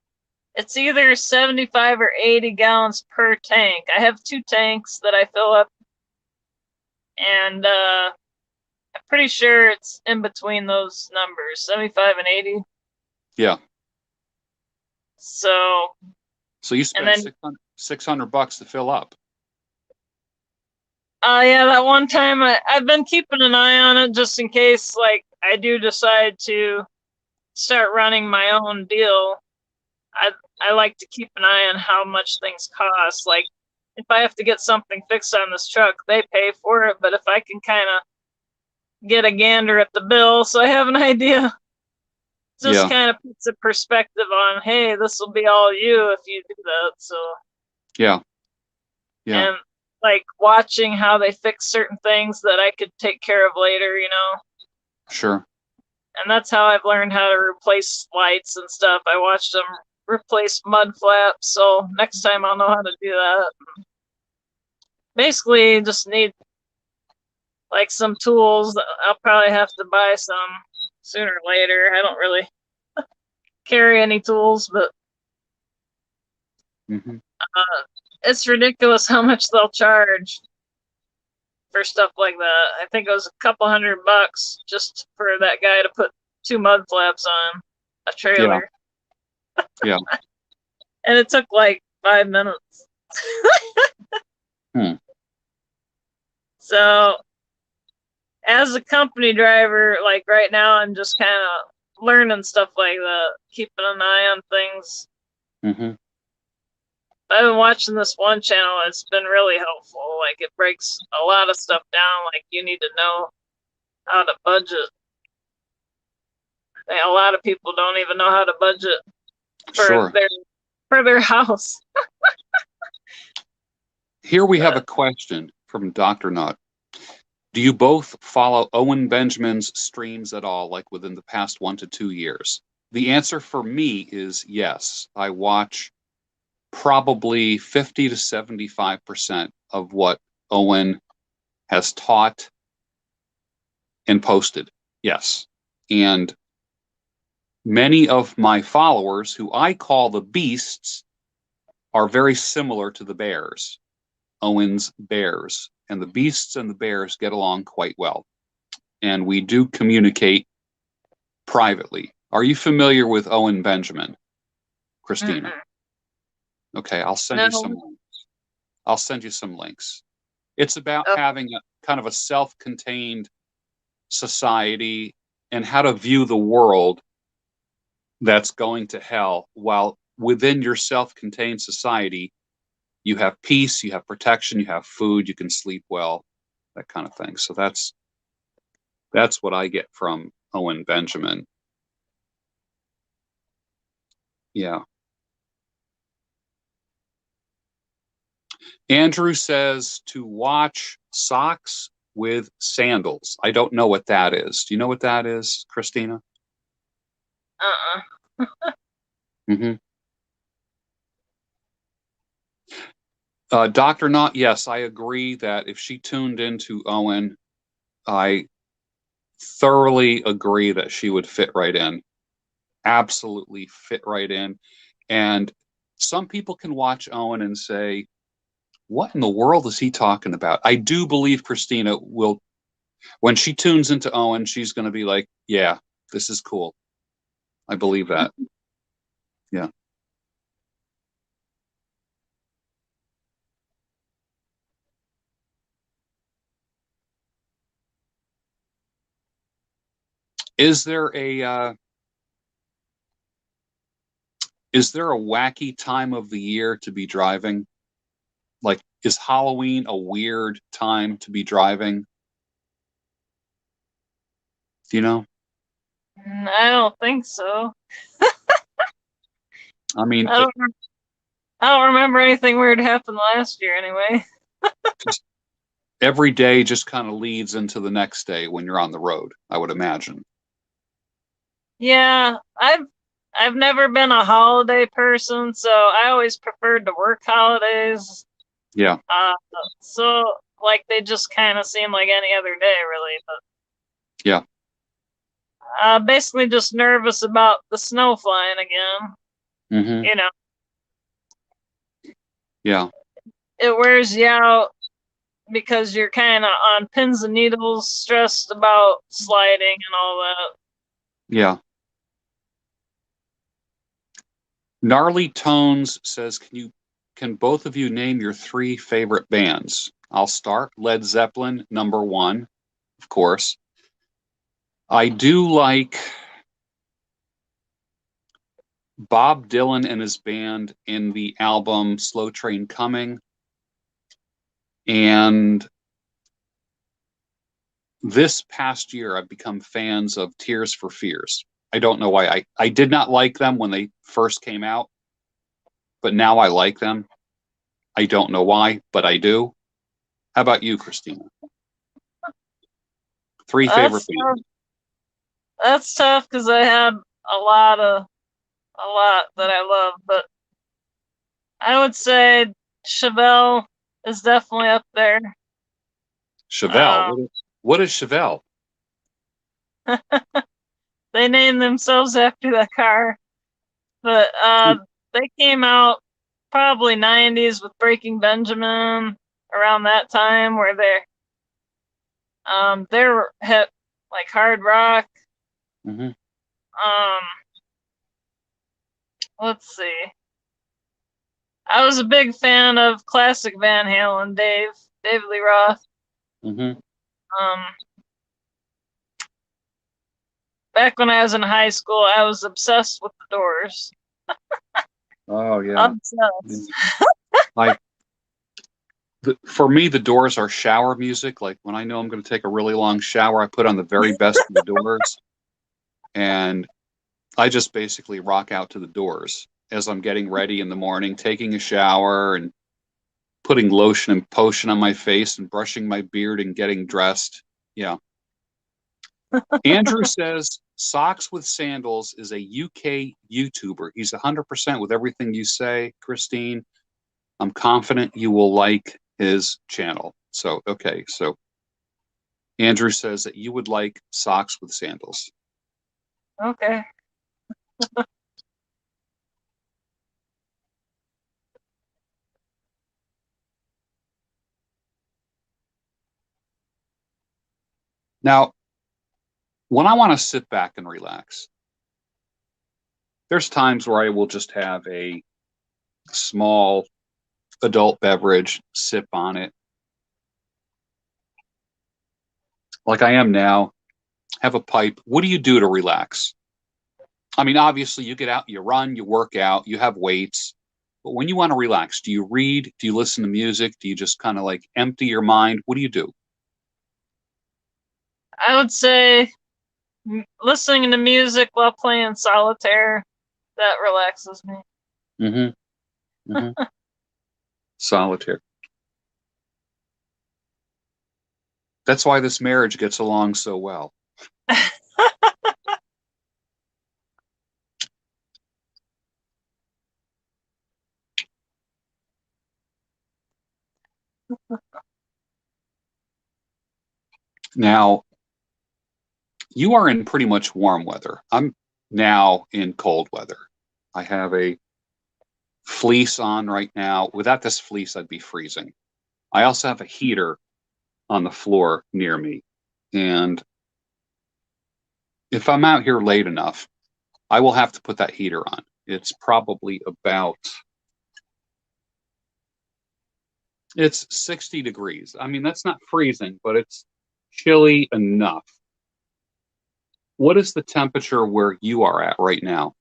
it's either 75 or 80 gallons per tank. I have 2 tanks that I fill up, and I'm pretty sure it's in between those numbers, 75 and 80. Yeah. So you spend $600 to fill up. Yeah, that one time I've been keeping an eye on it just in case, like, I do decide to start running my own deal. I like to keep an eye on how much things cost. Like, if I have to get something fixed on this truck, they pay for it. But if I can kind of get a gander at the bill, so I have an idea, just kind of puts a perspective on, hey, this will be all you if you do that. So yeah. And like watching how they fix certain things that I could take care of later, Sure. And that's how I've learned how to replace lights and stuff. I watched them replace mud flaps, so next time I'll know how to do that. Basically, just need like some tools. I'll probably have to buy some sooner or later. I don't really carry any tools, but it's ridiculous how much they'll charge for stuff like that. I think it was a couple $100 just for that guy to put 2 mud flaps on a trailer. Yeah. And it took like 5 minutes. So, as a company driver, like right now, I'm just kind of learning stuff like that, keeping an eye on things. I've been watching this one channel. It's been really helpful. Like, it breaks a lot of stuff down. Like, you need to know how to budget. A lot of people don't even know how to budget for their house. Here we have a question from Dr. Nutt. Do you both follow Owen Benjamin's streams at all, like within the past 1 to 2 years? The answer for me is yes. I watch probably 50 to 75% of what Owen has taught and posted. Yes. And many of my followers, who I call the beasts, are very similar to the bears, Owen's bears. And the beasts and the bears get along quite well. And we do communicate privately. Are you familiar with Owen Benjamin? Christina? Okay, I'll send you some links. I'll send you some links. It's about having a kind of a self-contained society and how to view the world that's going to hell, while within your self-contained society, you have peace, you have protection, you have food, you can sleep well, that kind of thing. So that's what I get from Owen Benjamin. Yeah. Andrew says to watch Socks with Sandals. I don't know what that is. Do you know what that is, Christina? Mm-hmm. Dr. Knott, yes, I agree that if she tuned into Owen, I thoroughly agree that she would fit right in. Absolutely fit right in. And some people can watch Owen and say, what in the world is he talking about? I do believe Christina will, when she tunes into Owen, she's going to be like, yeah, this is cool. I believe that. Yeah. Is there a wacky time of the year to be driving? Like, is Halloween a weird time to be driving? Do you know? I don't think so. I mean, I don't remember anything weird happened last year anyway. every day just kind of leads into the next day when you're on the road, I would imagine. Yeah, I've never been a holiday person, so I always preferred to work holidays. Yeah. So like they just kind of seem like any other day, really. But yeah. Basically just nervous about the snow flying again. Mm-hmm. You know. Yeah. It wears you out because you're kind of on pins and needles, stressed about sliding and all that. Yeah. Gnarly Tones says, can both of you name your 3 favorite bands? I'll start. Led Zeppelin, #1, of course. I do like Bob Dylan and his band in the album Slow Train Coming. And this past year, I've become fans of Tears for Fears. I don't know why. I did not like them when they first came out, but now I like them. I don't know why, but I do. How about you, Christina? 3 favorite bands. That's tough because I had a lot that I love, but I would say Chevelle is definitely up there. Chevelle? What is Chevelle? They named themselves after the car, but they came out probably 90s with Breaking Benjamin around that time, where they're hit like hard rock. Mm-hmm. Let's see. I was a big fan of classic Van Halen, David Lee Roth. Mm-hmm. Back when I was in high school, I was obsessed with the Doors. Oh yeah. Obsessed. For me, the Doors are shower music. Like when I know I'm going to take a really long shower, I put on the very best of the Doors, and I just basically rock out to the Doors as I'm getting ready in the morning, taking a shower and putting lotion and potion on my face and brushing my beard and getting dressed. Yeah. Andrew says Socks with Sandals is a UK YouTuber. He's 100% with everything you say, Christine. I'm confident you will like his channel. So, okay. So Andrew says that you would like Socks with Sandals. Okay. Now, when I want to sit back and relax, there's times where I will just have a small adult beverage, sip on it, like I am now, have a pipe. What do you do to relax? I mean, obviously, you get out, you run, you work out, you have weights. But when you want to relax, do you read? Do you listen to music? Do you just kind of like empty your mind? What do you do? I would say listening to music while playing solitaire, that relaxes me. Mm-hmm. Mm-hmm. Solitaire. That's why this marriage gets along so well. Now, you are in pretty much warm weather. I'm now in cold weather. I have a fleece on right now. Without this fleece, I'd be freezing. I also have a heater on the floor near me. And if I'm out here late enough, I will have to put that heater on. It's probably about, it's 60 degrees. I mean, that's not freezing, but it's chilly enough. What is the temperature where you are at right now?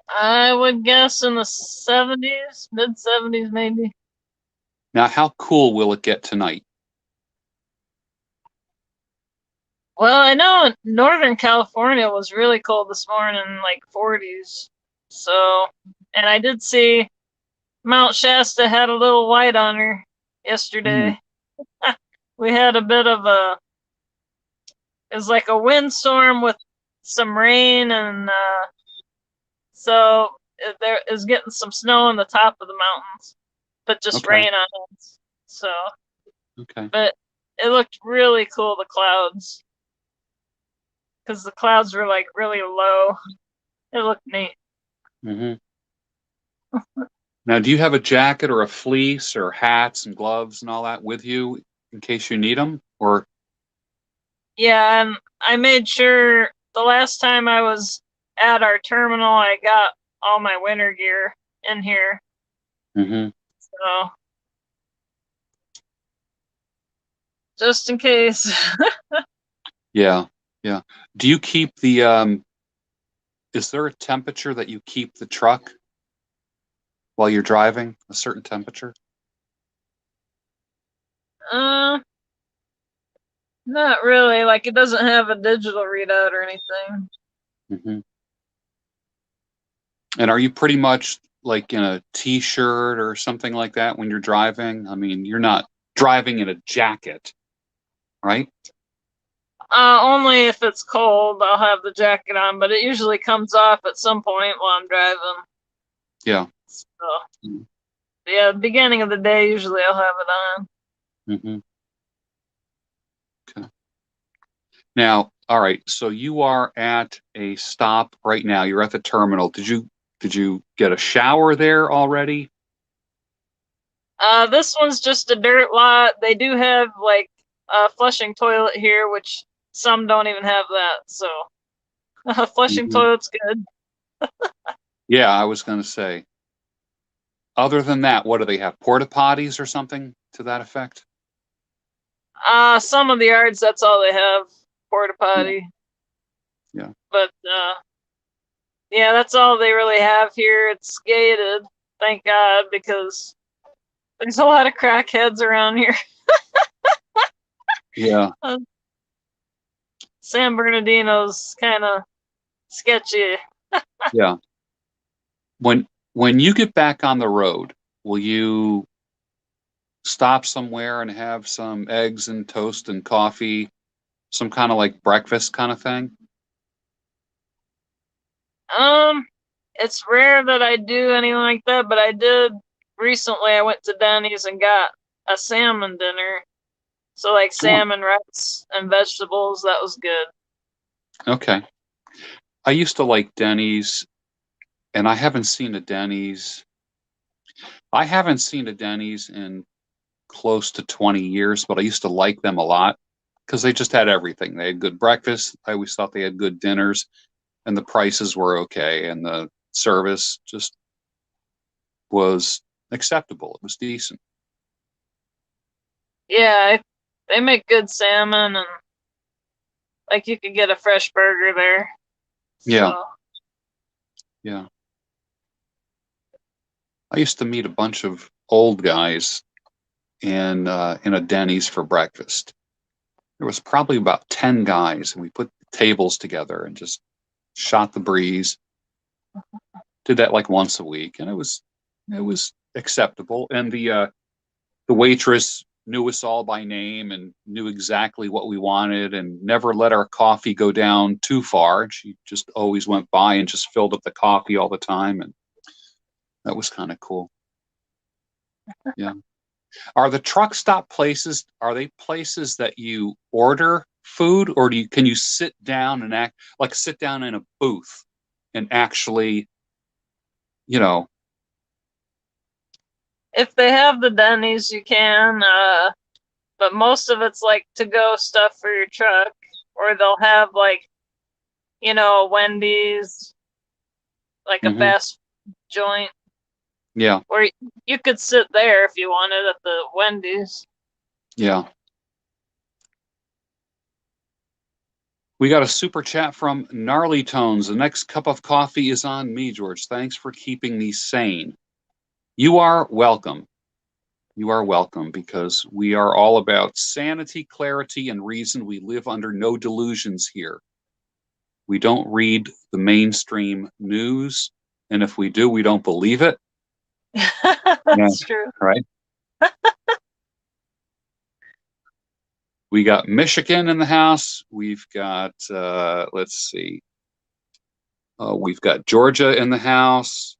I would guess in the 70s, mid 70s maybe. Now, how cool will it get tonight? Well, I know Northern California was really cold this morning, like 40s. So, and I did see Mount Shasta had a little white on her yesterday. We had a bit of it was like a windstorm with some rain, and so there is getting some snow on the top of the mountains, but just rain on it. So, okay. But it looked really cool, the clouds, because the clouds were like really low. It looked neat. Mm-hmm. Now, do you have a jacket or a fleece or hats and gloves and all that with you in case you need them? Or yeah, and I made sure the last time I was at our terminal, I got all my winter gear in here. Mm-hmm. So just in case. Yeah. Do you keep the is there a temperature that you keep the truck while you're driving? A certain temperature? Not really. Like, it doesn't have a digital readout or anything. Mm-hmm. And are you pretty much like in a t-shirt or something like that when you're driving? I mean, you're not driving in a jacket, right? Only if it's cold, I'll have the jacket on, but it usually comes off at some point while I'm driving. Yeah. So, yeah, beginning of the day, usually I'll have it on. Mm-hmm. Okay. Now, all right. So you are at a stop right now. You're at the terminal. Did you get a shower there already? This one's just a dirt lot. They do have like a flushing toilet here, which some don't even have that. So, flushing toilet's good. Yeah, I was going to say. Other than that, what do they have? Porta potties or something to that effect? Some of the yards, that's all they have, porta potty. Yeah. But yeah, that's all they really have here. It's gated, thank God, because there's a lot of crackheads around here. Yeah. San Bernardino's kind of sketchy. Yeah. When you get back on the road, will you stop somewhere and have some eggs and toast and coffee, some kind of like breakfast kind of thing? It's rare that I do anything like that, but I did recently. I went to Denny's and got a salmon dinner. So like salmon, rice, and vegetables. That was good. Okay. I used to like Denny's, and I haven't seen a Denny's. I haven't seen a Denny's in close to 20 years, but I used to like them a lot because they just had everything. They had good breakfast. I always thought they had good dinners. and the prices were okay, and the service just was acceptable. It was decent. Yeah, they make good salmon, and like you could get a fresh burger there. Yeah. So. Yeah. I used to meet a bunch of old guys in a Denny's for breakfast. There was probably about 10 guys, and we put tables together and just shot the breeze. Did that like once a week, and it was acceptable. And the waitress knew us all by name and knew exactly what we wanted, and never let our coffee go down too far. She just always went by and just filled up the coffee all the time, and that was kind of cool. Yeah. Are the truck stop places, are they places that you order food, or can you sit down and sit down in a booth and actually, If they have the Denny's, you can, but most of it's like to-go stuff for your truck, or they'll have like, Wendy's, like a fast joint. Yeah. Or you could sit there if you wanted at the Wendy's. Yeah. We got a super chat from Gnarly Tones. The next cup of coffee is on me, George. Thanks for keeping me sane. You are welcome. You are welcome, because we are all about sanity, clarity, and reason. We live under no delusions here. We don't read the mainstream news, and if we do, we don't believe it. That's true. Right? We got Michigan in the house. We've got, let's see. We've got Georgia in the house.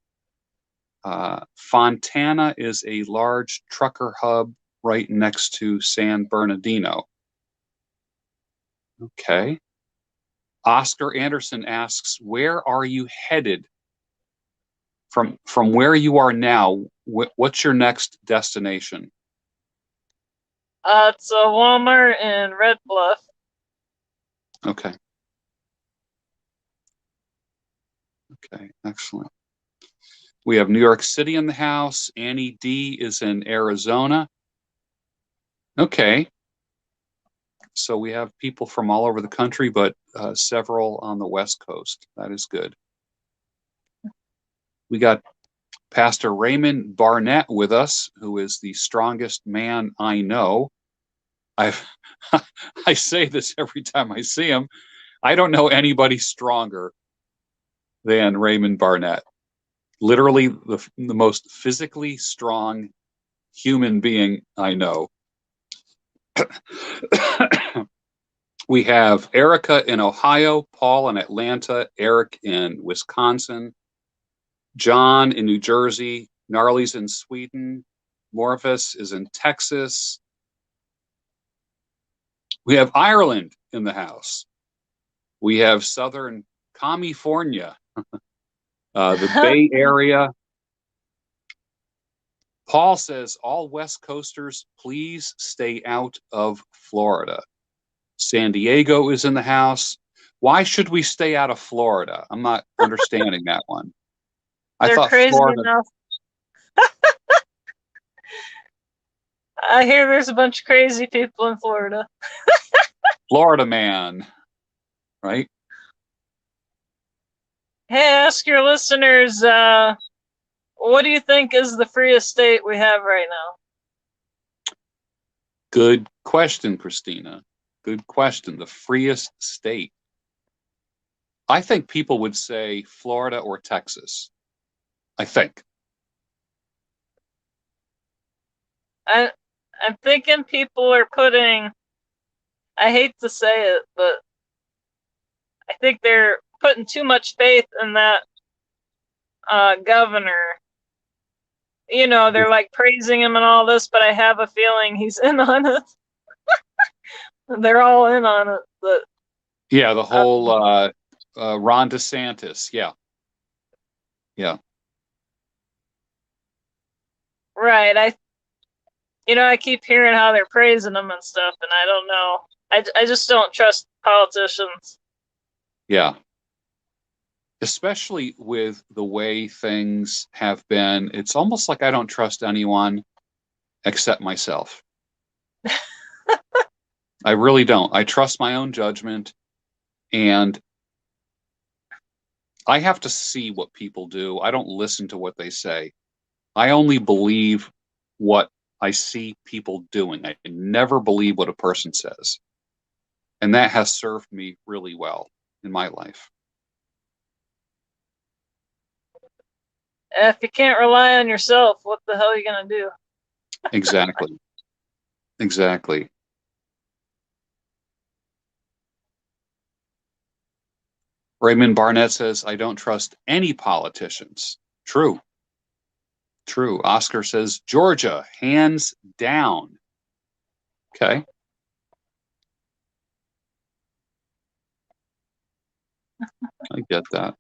Fontana is a large trucker hub right next to San Bernardino. Okay. Oscar Anderson asks, where are you headed? From where you are now, what's your next destination? It's a Walmart in Red Bluff. Okay. Okay, excellent. We have New York City in the house. Annie D is in Arizona. Okay. So we have people from all over the country, but several on the West Coast. That is good. We got Pastor Raymond Barnett with us, who is the strongest man I know. I say this every time I see him. I don't know anybody stronger than Raymond Barnett. Literally the most physically strong human being I know. We have Erica in Ohio, Paul in Atlanta, Eric in Wisconsin, John in New Jersey, Gnarly's in Sweden, Morphus is in Texas. We have Ireland in the house. We have Southern California, the Bay Area. Paul says, all West Coasters, please stay out of Florida. San Diego is in the house. Why should we stay out of Florida? I'm not understanding that one. They're crazy Florida... enough. I hear there's a bunch of crazy people in Florida. Florida man, right? Hey, ask your listeners, what do you think is the freest state we have right now? Good question, Christina. Good question. The freest state. I think people would say Florida or Texas. I think. I'm thinking people are putting, I hate to say it, but I think they're putting too much faith in that governor. They're like praising him and all this, but I have a feeling he's in on it. They're all in on it. But yeah, the whole Ron DeSantis. Yeah. Yeah. Right. I keep hearing how they're praising him and stuff, and I don't know. I just don't trust politicians. Yeah. especially with the way things have been, it's almost like I don't trust anyone except myself. I really don't. I trust my own judgment, and I have to see what people do. I don't listen to what they say. I only believe what I see people doing. I never believe what a person says. And that has served me really well in my life. If you can't rely on yourself, what the hell are you going to do? Exactly. Exactly. Raymond Barnett says, I don't trust any politicians. True. True. Oscar says, Georgia, hands down. Okay. I get that.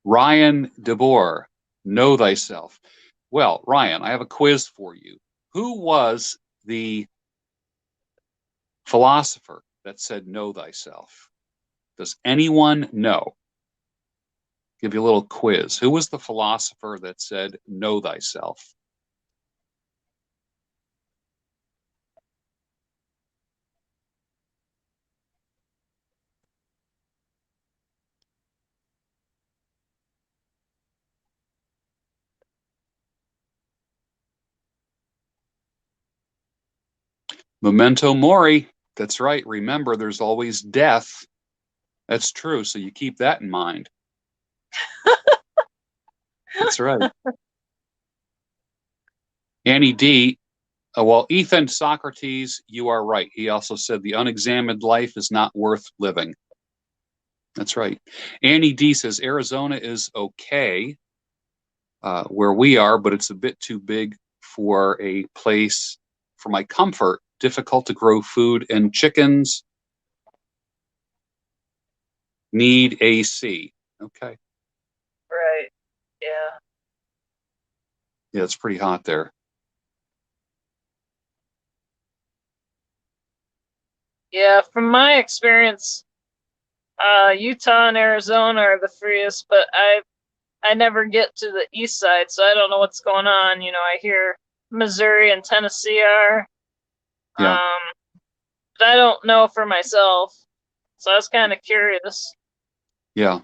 Ryan DeBoer, know thyself. Well, Ryan, I have a quiz for you. Who was the philosopher that said, know thyself? Does anyone know? Give you a little quiz. Who was the philosopher that said, know thyself? Memento mori. That's right. Remember, there's always death. That's true. So you keep that in mind. That's right. Annie D. Well, Ethan Socrates, you are right. He also said the unexamined life is not worth living. That's right. Annie D says Arizona is okay where we are, but it's a bit too big for a place for my comfort. Difficult to grow food, and chickens need AC. Okay. Right. Yeah. Yeah, it's pretty hot there. Yeah, from my experience, Utah and Arizona are the freest, but I never get to the east side, so I don't know what's going on. You know, I hear Missouri and Tennessee are, Yeah. but I don't know for myself. So I was kind of curious. Yeah.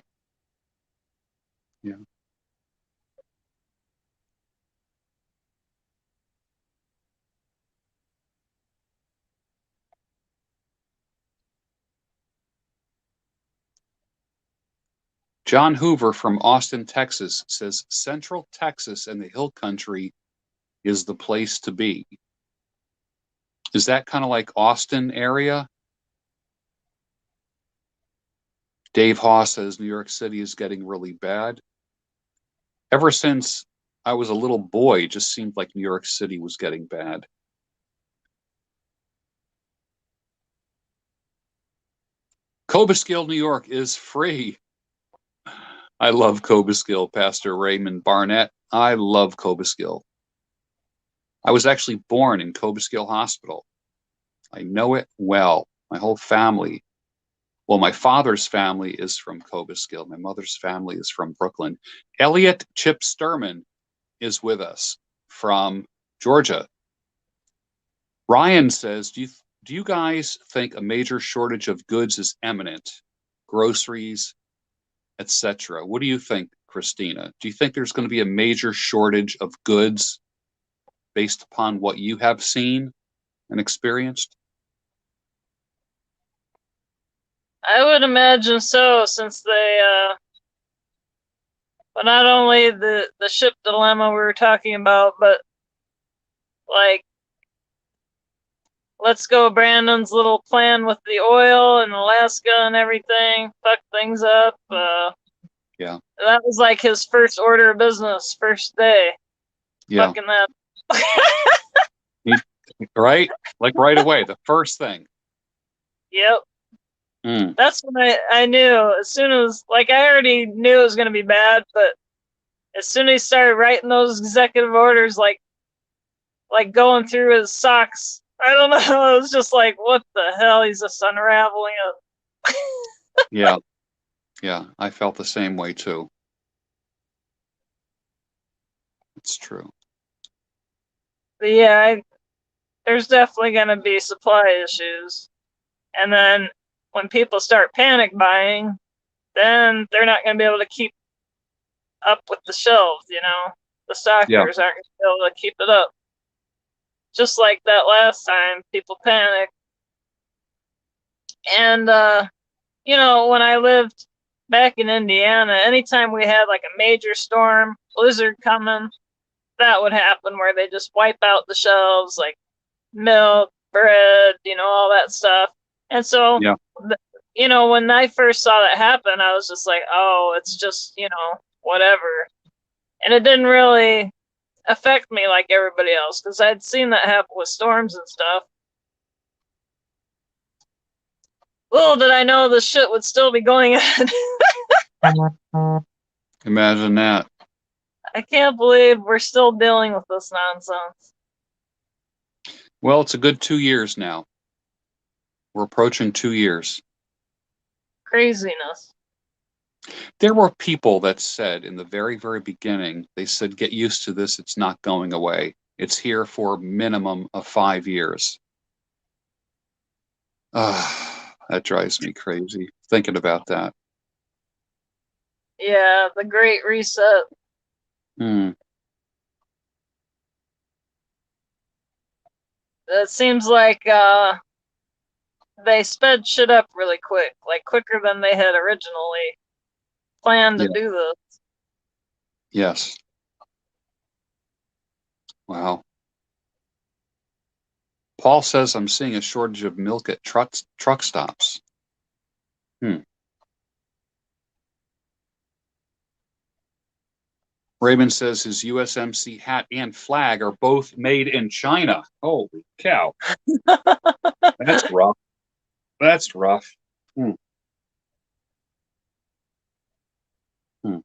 Yeah. John Hoover from Austin, Texas says Central Texas and the Hill Country is the place to be. Is that kind of like Austin area? Dave Haas says New York City is getting really bad. Ever since I was a little boy, it just seemed like New York City was getting bad. Cobleskill, New York is free. I love Cobleskill, Pastor Raymond Barnett. I love Cobleskill. I was actually born in Cobleskill Hospital. I know it well. My whole family. Well, my father's family is from Cobleskill. My mother's family is from Brooklyn. Elliot Chip Sturman is with us from Georgia. Ryan says, do you guys think a major shortage of goods is imminent? Groceries, etc. What do you think, Christina? Do you think there's going to be a major shortage of goods based upon what you have seen and experienced? I would imagine so, since they, but not only the ship dilemma we were talking about, but like, let's go Brandon's little plan with the oil and Alaska and everything, fuck things up. Yeah. That was like his first order of business, first day. Yeah. Fucking that. Right? Like right away, the first thing. Yep. Mm. That's when I knew. As soon as, like, I already knew it was going to be bad, but as soon as he started writing those executive orders, like going through his socks I don't know. It was just like, what the hell? He's just unraveling it. Yeah. Yeah. I felt the same way too. It's true. But yeah, there's definitely going to be supply issues. And then when people start panic buying, then they're not going to be able to keep up with the shelves, you know? The Yeah. stockers aren't going to be able to keep it up. Just like that last time, people panicked. And, you know, when I lived back in Indiana, anytime we had like a major storm, blizzard coming, that would happen where they just wipe out the shelves, like milk, bread, you know, all that stuff. And so, Yeah. you know, when I first saw that happen, I was just like, oh, it's just, you know, whatever. And it didn't really affect me like everybody else because I'd seen that happen with storms and stuff. Little did I know this shit would still be going on. Imagine that. I can't believe we're still dealing with this nonsense. Well, it's a good 2 years now. We're approaching 2 years. Craziness. There were people that said in the very, very beginning, they said, get used to this. It's not going away. It's here for a minimum of 5 years. That drives me crazy thinking about that. Yeah, the Great Reset. Hmm. It seems like they sped shit up really quick, like quicker than they had originally planned to do this. Yes. Wow. Paul says I'm seeing a shortage of milk at truck stops. Raymond says his USMC hat and flag are both made in China. Holy cow. That's rough. That's rough. Hmm. Hmm.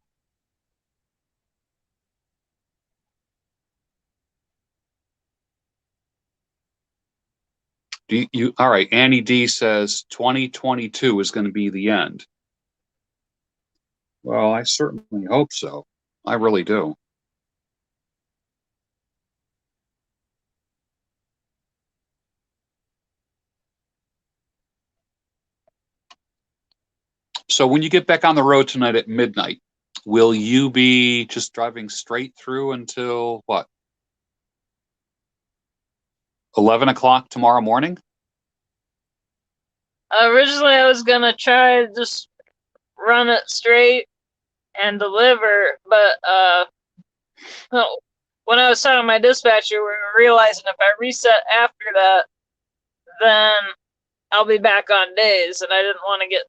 All right, Annie D says 2022 is going to be the end. Well, I certainly hope so. I really do. So when you get back on the road tonight at midnight, will you be just driving straight through until what? 11 o'clock tomorrow morning? Originally, I was gonna try to just run it straight and deliver, but when I was telling my dispatcher, we were realizing if I reset after that, then I'll be back on days, and I didn't want to get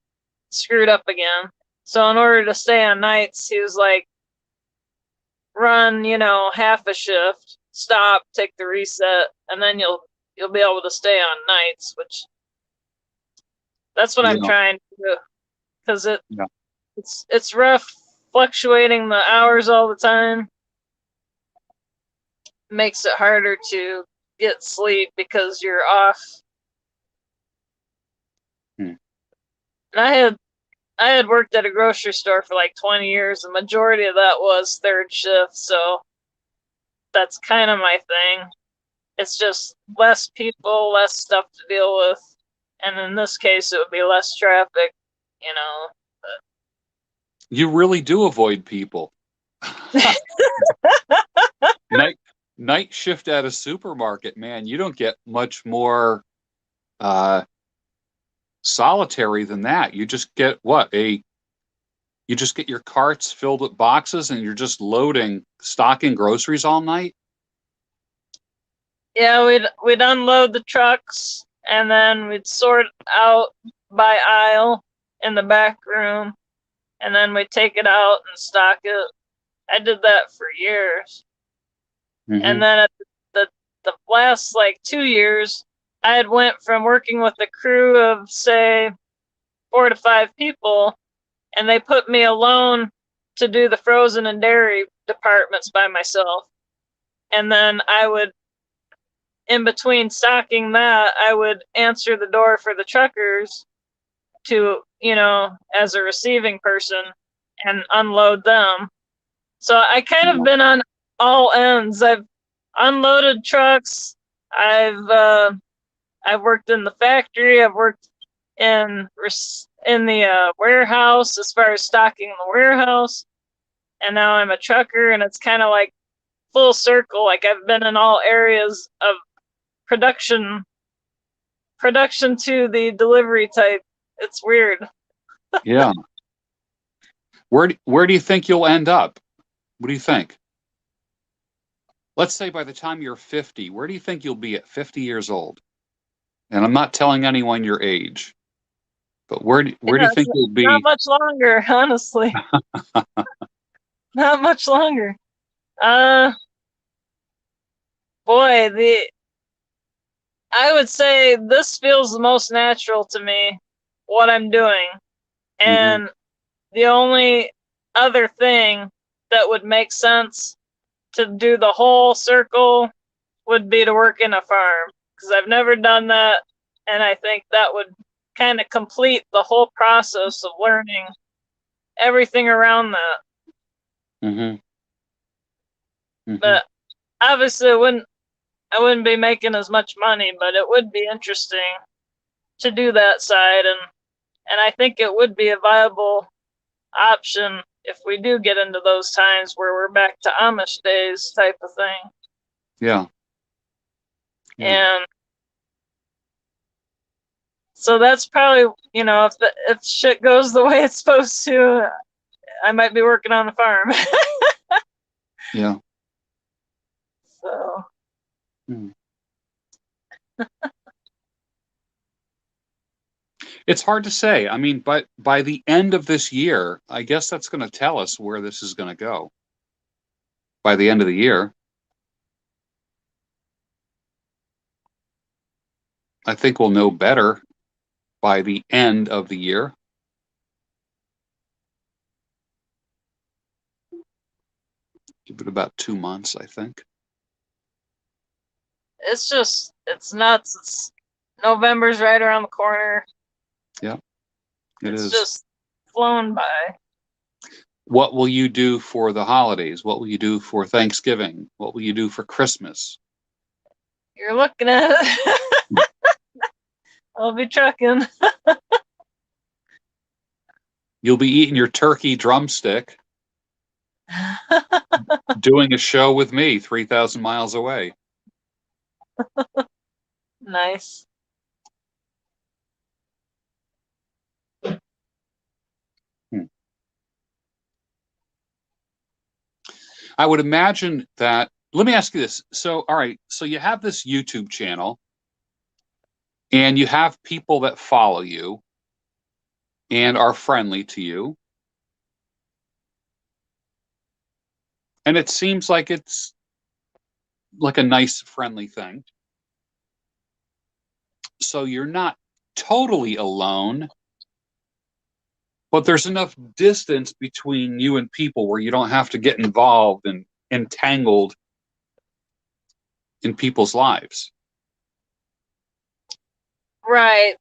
screwed up again. So in order to stay on nights, he was like, run, you know, half a shift, stop, take the reset, and then you'll be able to stay on nights, which that's what I'm trying to do, because it's rough fluctuating the hours all the time. Makes it harder to get sleep because you're off. And I had worked at a grocery store for like 20 years. The majority of that was third shift, so that's kind of my thing. It's just less people, less stuff to deal with, and in this case, it would be less traffic, you know. But you really do avoid people. Night shift at a supermarket, man, you don't get much more solitary than that. You just get you just get your carts filled with boxes and you're just stocking groceries all night. Yeah, we'd unload the trucks and then we'd sort out by aisle in the back room, and then we'd take it out and stock it. I did that for years. Mm-hmm. And then at the last like 2 years, I had went from working with a crew of say 4 to 5 people, and they put me alone to do the frozen and dairy departments by myself. And then I would in between stocking that, I would answer the door for the truckers to, as a receiving person and unload them. So I kind of been on all ends. I've unloaded trucks. I've worked in the factory. I've worked in the warehouse as far as stocking the warehouse. And now I'm a trucker, and it's kind of like full circle. Like I've been in all areas of production to the delivery type. It's weird. Yeah. Where do you think you'll end up? What do you think? Let's say by the time you're 50, where do you think you'll be at 50 years old? And I'm not telling anyone your age, but where do you think you'll be? Not much longer, honestly. Not much longer. Boy, I would say this feels the most natural to me, what I'm doing. And the only other thing that would make sense to do the whole circle would be to work in a farm, because I've never done that, and I think that would kind of complete the whole process of learning everything around that. But obviously I wouldn't be making as much money, but it would be interesting to do that side, and I think it would be a viable option if we do get into those times where we're back to Amish days type of thing. Yeah. And so that's probably, if shit goes the way it's supposed to, I might be working on the farm. Yeah. So. It's hard to say. I mean, but by the end of this year, I guess that's going to tell us where this is going to go. By the end of the year, I think we'll know better by the end of the year. Give it about 2 months, I think. It's nuts. November's right around the corner. Yeah, it's just flown by. What will you do for the holidays? What will you do for Thanksgiving? What will you do for Christmas? You're looking at it. I'll be trucking. You'll be eating your turkey drumstick, doing a show with me 3,000 miles away. Nice. I would imagine that, let me ask you this. So, all right, so you have this YouTube channel and you have people that follow you and are friendly to you. And it seems like it's like a nice, friendly thing. So you're not totally alone, but there's enough distance between you and people where you don't have to get involved and entangled in people's lives. Right.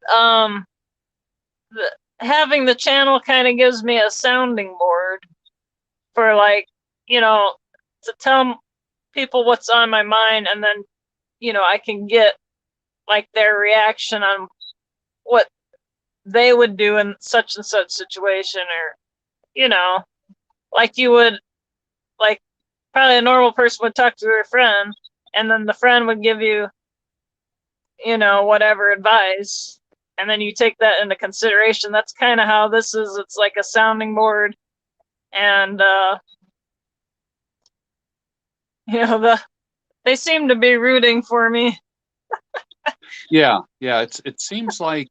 Having the channel kind of gives me a sounding board for, like, to tell people what's on my mind, and then, I can get like their reaction on what they would do in such and such situation, or, like you would, like probably a normal person would talk to their friend, and then the friend would give you, whatever advice, and then you take that into consideration. That's kind of how this is. It's like a sounding board, and they seem to be rooting for me. Yeah. It seems like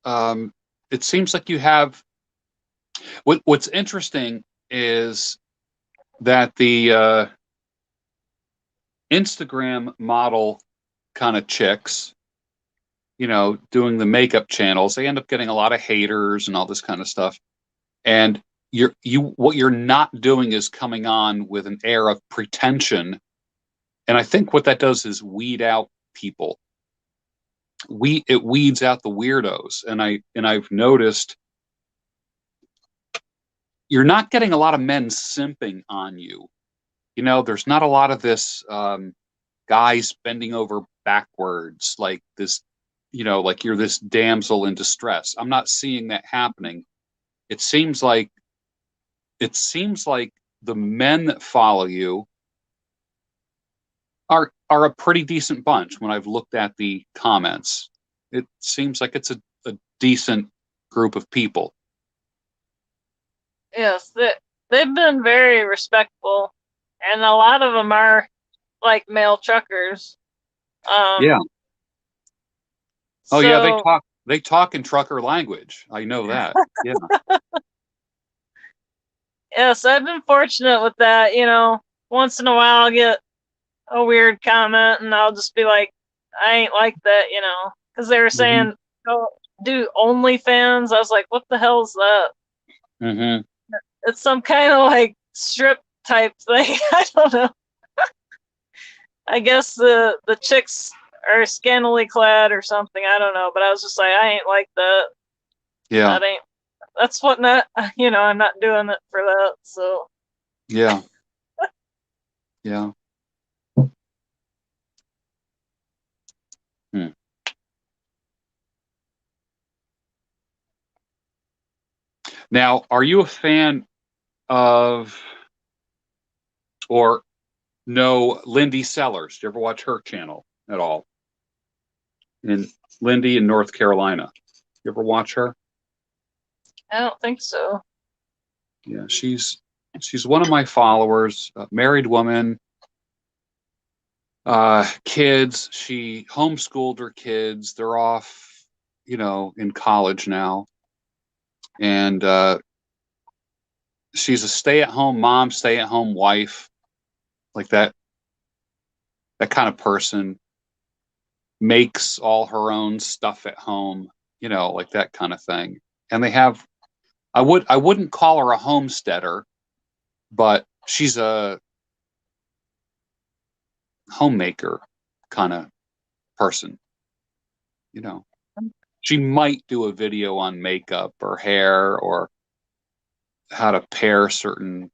you have. What's interesting is that the Instagram model kind of chicks, doing the makeup channels, they end up getting a lot of haters and all this kind of stuff. And what you're not doing is coming on with an air of pretension. And I think what that does is weed out people. It weeds out the weirdos, and I've noticed you're not getting a lot of men simping on you. You know, there's not a lot of this guys bending over backwards like this, you know, like you're this damsel in distress. I'm not seeing that happening. It seems like the men that follow you are a pretty decent bunch. When I've looked at the comments, it seems like it's a decent group of people. Yes, they've been very respectful, and a lot of them are like male truckers. Yeah. Oh, so, yeah, they talk in trucker language. I know that. Yeah. Yes, I've been fortunate with that. You know, once in a while I'll get a weird comment, and I'll just be like, I ain't like that, you know, because they were saying, "Go do OnlyFans." I was like, what the hell is that? Mm-hmm. It's some kind of like strip type thing. I don't know. I guess the chicks are scantily clad or something. I don't know, but I was just like, I ain't like that. Yeah. That's what not, you know, I'm not doing it for that. So yeah. Yeah. Hmm. Now, are you a fan of or know Lindy Sellers? Do you ever watch her channel at all? In Lindy in North Carolina. You ever watch her? I don't think so. Yeah, she's one of my followers, a married woman, kids. She homeschooled her kids. They're off, you know, in college now. And she's a stay-at-home mom, stay-at-home wife, like that kind of person. Makes all her own stuff at home, you know, like that kind of thing. And they have, I wouldn't call her a homesteader, but she's a homemaker kind of person, you know. She might do a video on makeup or hair or how to pair certain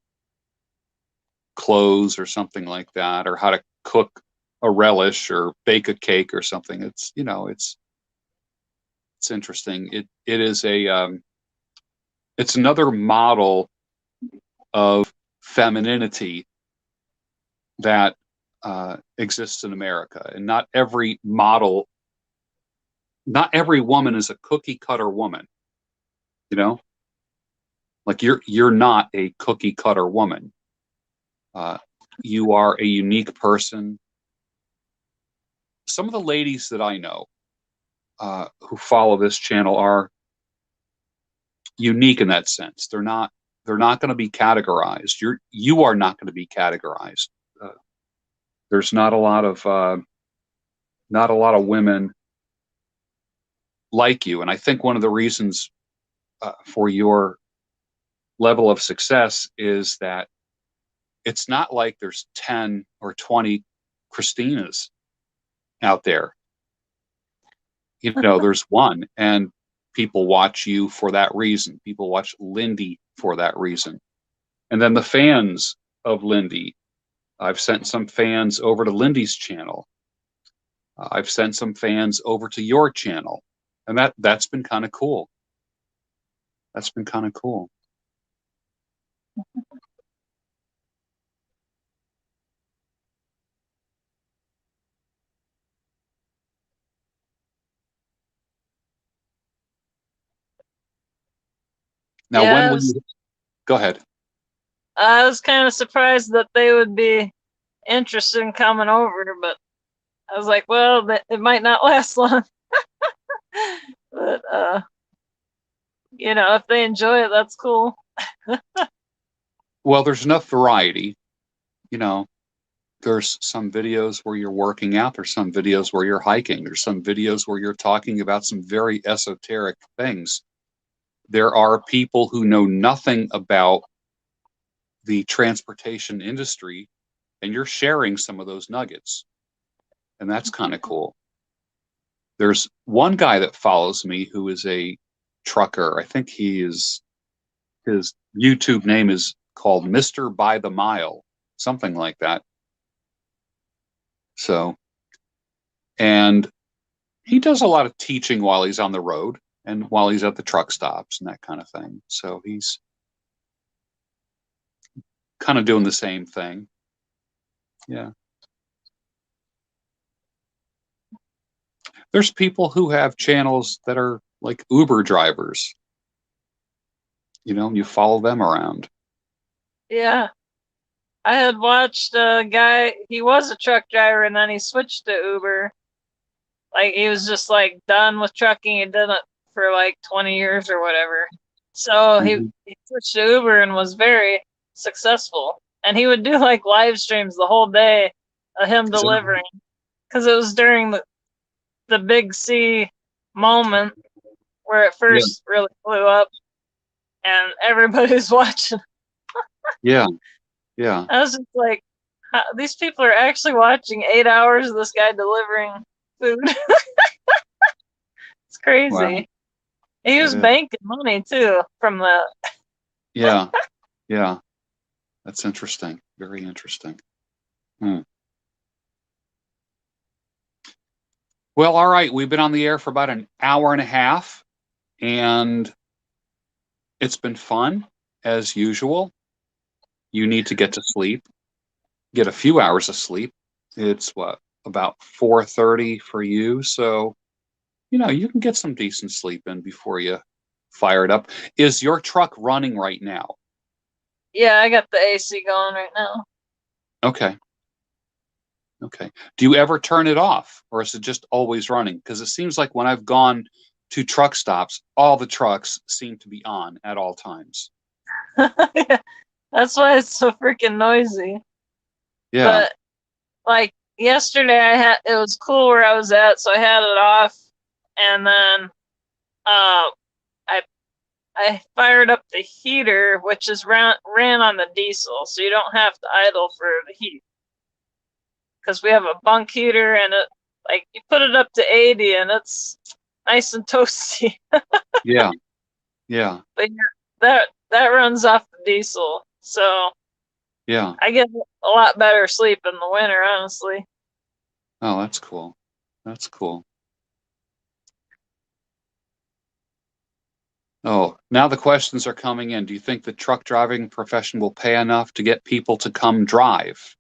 clothes or something like that, or how to cook a relish or bake a cake or something. It's, you know, it's interesting. It is it's another model of femininity that exists in America, and not every woman is a cookie cutter woman. You know, like you're not a cookie cutter woman. You are a unique person. Some of the ladies that I know who follow this channel are unique in that sense. They're not going to be categorized. You are not going to be categorized. There's not a lot of women like you, and I think one of the reasons for your level of success is that it's not like there's 10 or 20 Christinas out there. You know, there's one, and people watch you for that reason. People watch Lindy for that reason. And then the fans of Lindy, I've sent some fans over to Lindy's channel. I've sent some fans over to your channel. And that's been kind of cool. That's been kind of cool. Now, when will you go ahead? I was kind of surprised that they would be interested in coming over, but I was like, well, it might not last long. But you know, if they enjoy it, that's cool. Well, there's enough variety. You know, there's some videos where you're working out. There's some videos where you're hiking. There's some videos where you're talking about some very esoteric things. There are people who know nothing about the transportation industry, and you're sharing some of those nuggets. and that's kind of cool. There's one guy that follows me who is a trucker. I think his YouTube name is called Mr. By the Mile, something like that. So, and he does a lot of teaching while he's on the road and while he's at the truck stops and that kind of thing. So he's kind of doing the same thing. Yeah. There's people who have channels that are like Uber drivers. You know, you follow them around. Yeah. I had watched a guy, he was a truck driver and then he switched to Uber. Like he was just like done with trucking. He did it for like 20 years or whatever. So he switched to Uber and was very successful. And he would do like live streams the whole day of him delivering. Because it was during the Big C moment where it first really blew up and everybody's watching. Yeah. Yeah. I was just like, these people are actually watching 8 hours of this guy delivering food. It's crazy. Wow. He was banking money too from that. Yeah. Yeah. That's interesting. Very interesting. Well, all right. We've been on the air for about an hour and a half, and it's been fun as usual. You need to get to sleep, get a few hours of sleep. It's what, about 4:30 for you. So, you know, you can get some decent sleep in before you fire it up. Is your truck running right now? Yeah, I got the AC going right now. Okay. Okay. Do you ever turn it off, or is it just always running? Because it seems like when I've gone to truck stops, all the trucks seem to be on at all times. Yeah, that's why it's so freaking noisy. Yeah. But like yesterday, it was cool where I was at, so I had it off, and then I fired up the heater, which is ran on the diesel, so you don't have to idle for the heat. Because we have a bunk heater, and it, like, you put it up to 80 and it's nice and toasty. Yeah. Yeah. But that runs off the diesel, so yeah, I get a lot better sleep in the winter, honestly. Oh, that's cool. That's cool. Oh, now the questions are coming in. Do you think the truck driving profession will pay enough to get people to come drive?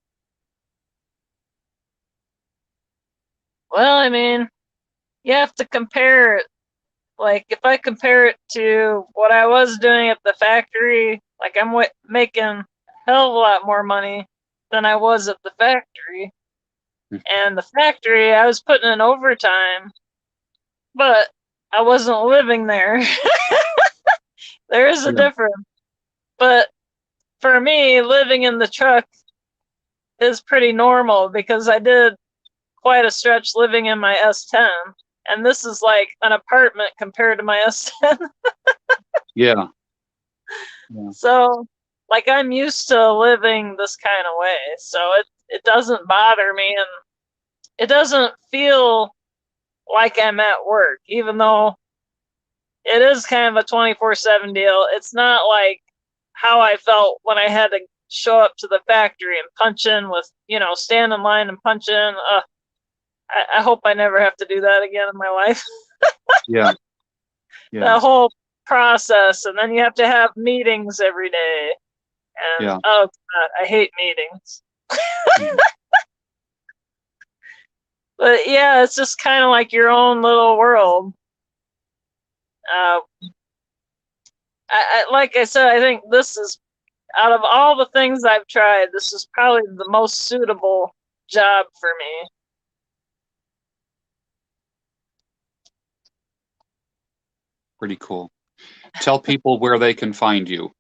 Well, I mean, you have to compare it. Like, if I compare it to what I was doing at the factory, like, I'm making a hell of a lot more money than I was at the factory. And the factory, I was putting in overtime, but I wasn't living there. There is a difference. But for me, living in the truck is pretty normal because I did quite a stretch living in my S10. And this is like an apartment compared to my S10. Yeah. So, like, I'm used to living this kind of way. So it doesn't bother me, and it doesn't feel like I'm at work, even though it is kind of a 24/7 deal. It's not like how I felt when I had to show up to the factory and punch in with, stand in line and punch in. I hope I never have to do that again in my life. Yeah. That whole process, and then you have to have meetings every day. And oh God, I hate meetings. But yeah, it's just kind of like your own little world. Like I said, I think this is, out of all the things I've tried, this is probably the most suitable job for me. Pretty cool. Tell people where they can find you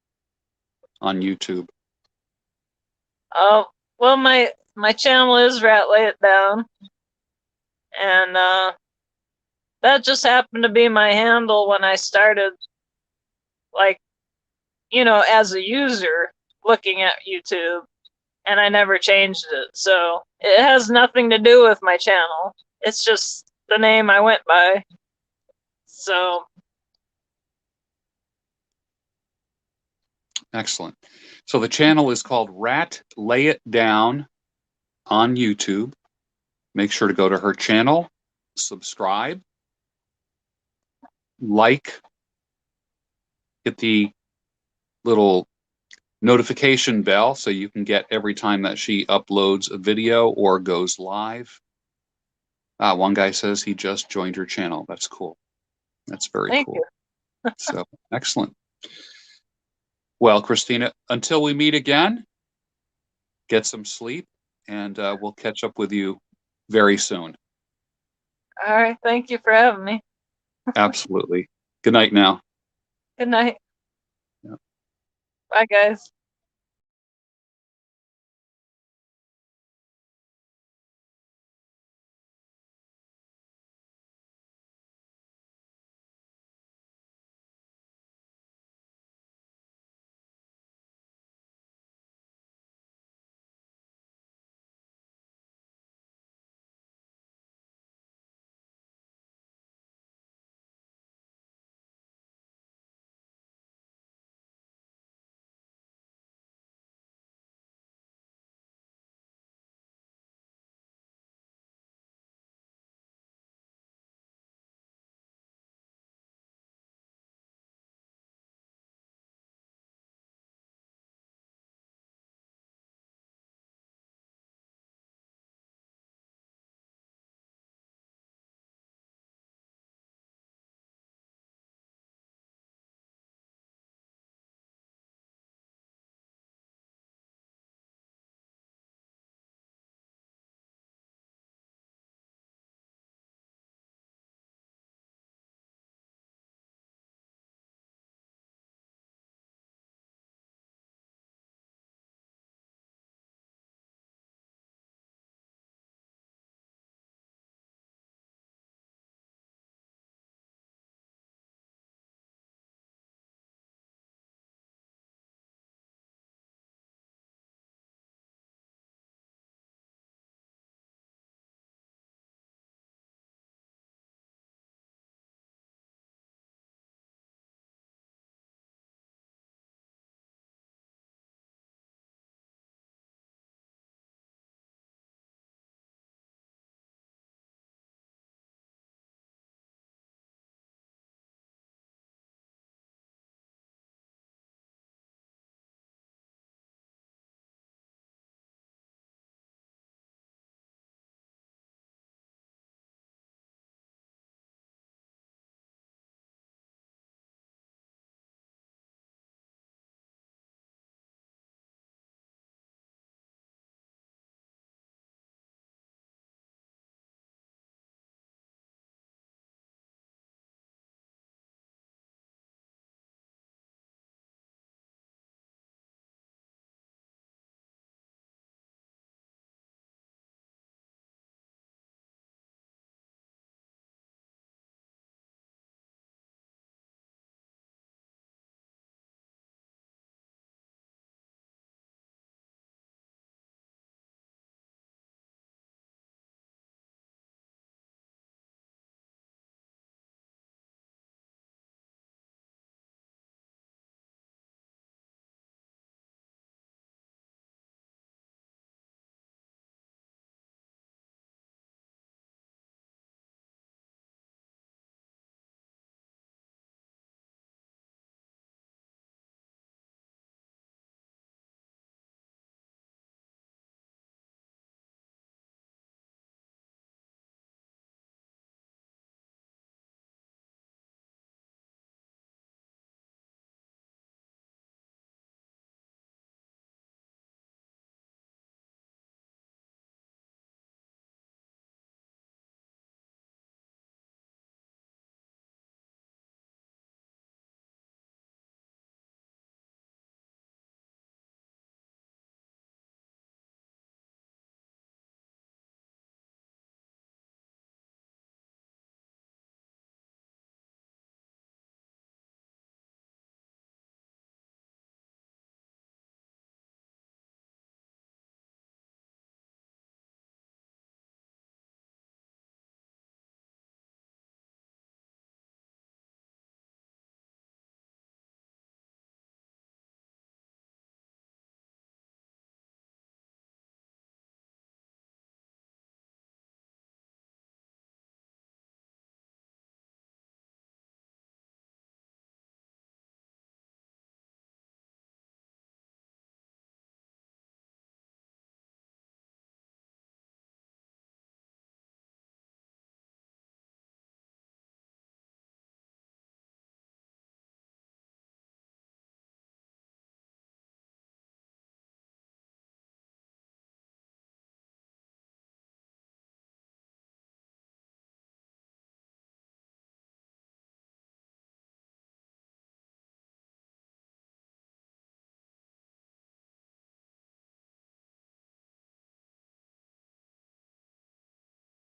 on YouTube. Oh, well, my channel is RattLayItDown, and that just happened to be my handle when I started, like, as a user looking at YouTube. and I never changed it. So it has nothing to do with my channel. It's just the name I went by. So. Excellent. So the channel is called RattLayItDown on YouTube. Make sure to go to her channel, subscribe, like, hit the little notification bell so you can get every time that she uploads a video or goes live. One guy says he just joined her channel. That's cool. That's very Thank cool. you. So excellent. Well, Christina, until we meet again, get some sleep, and we'll catch up with you very soon. All right. Thank you for having me. Absolutely. Good night now. Good night. Yeah. Bye, guys.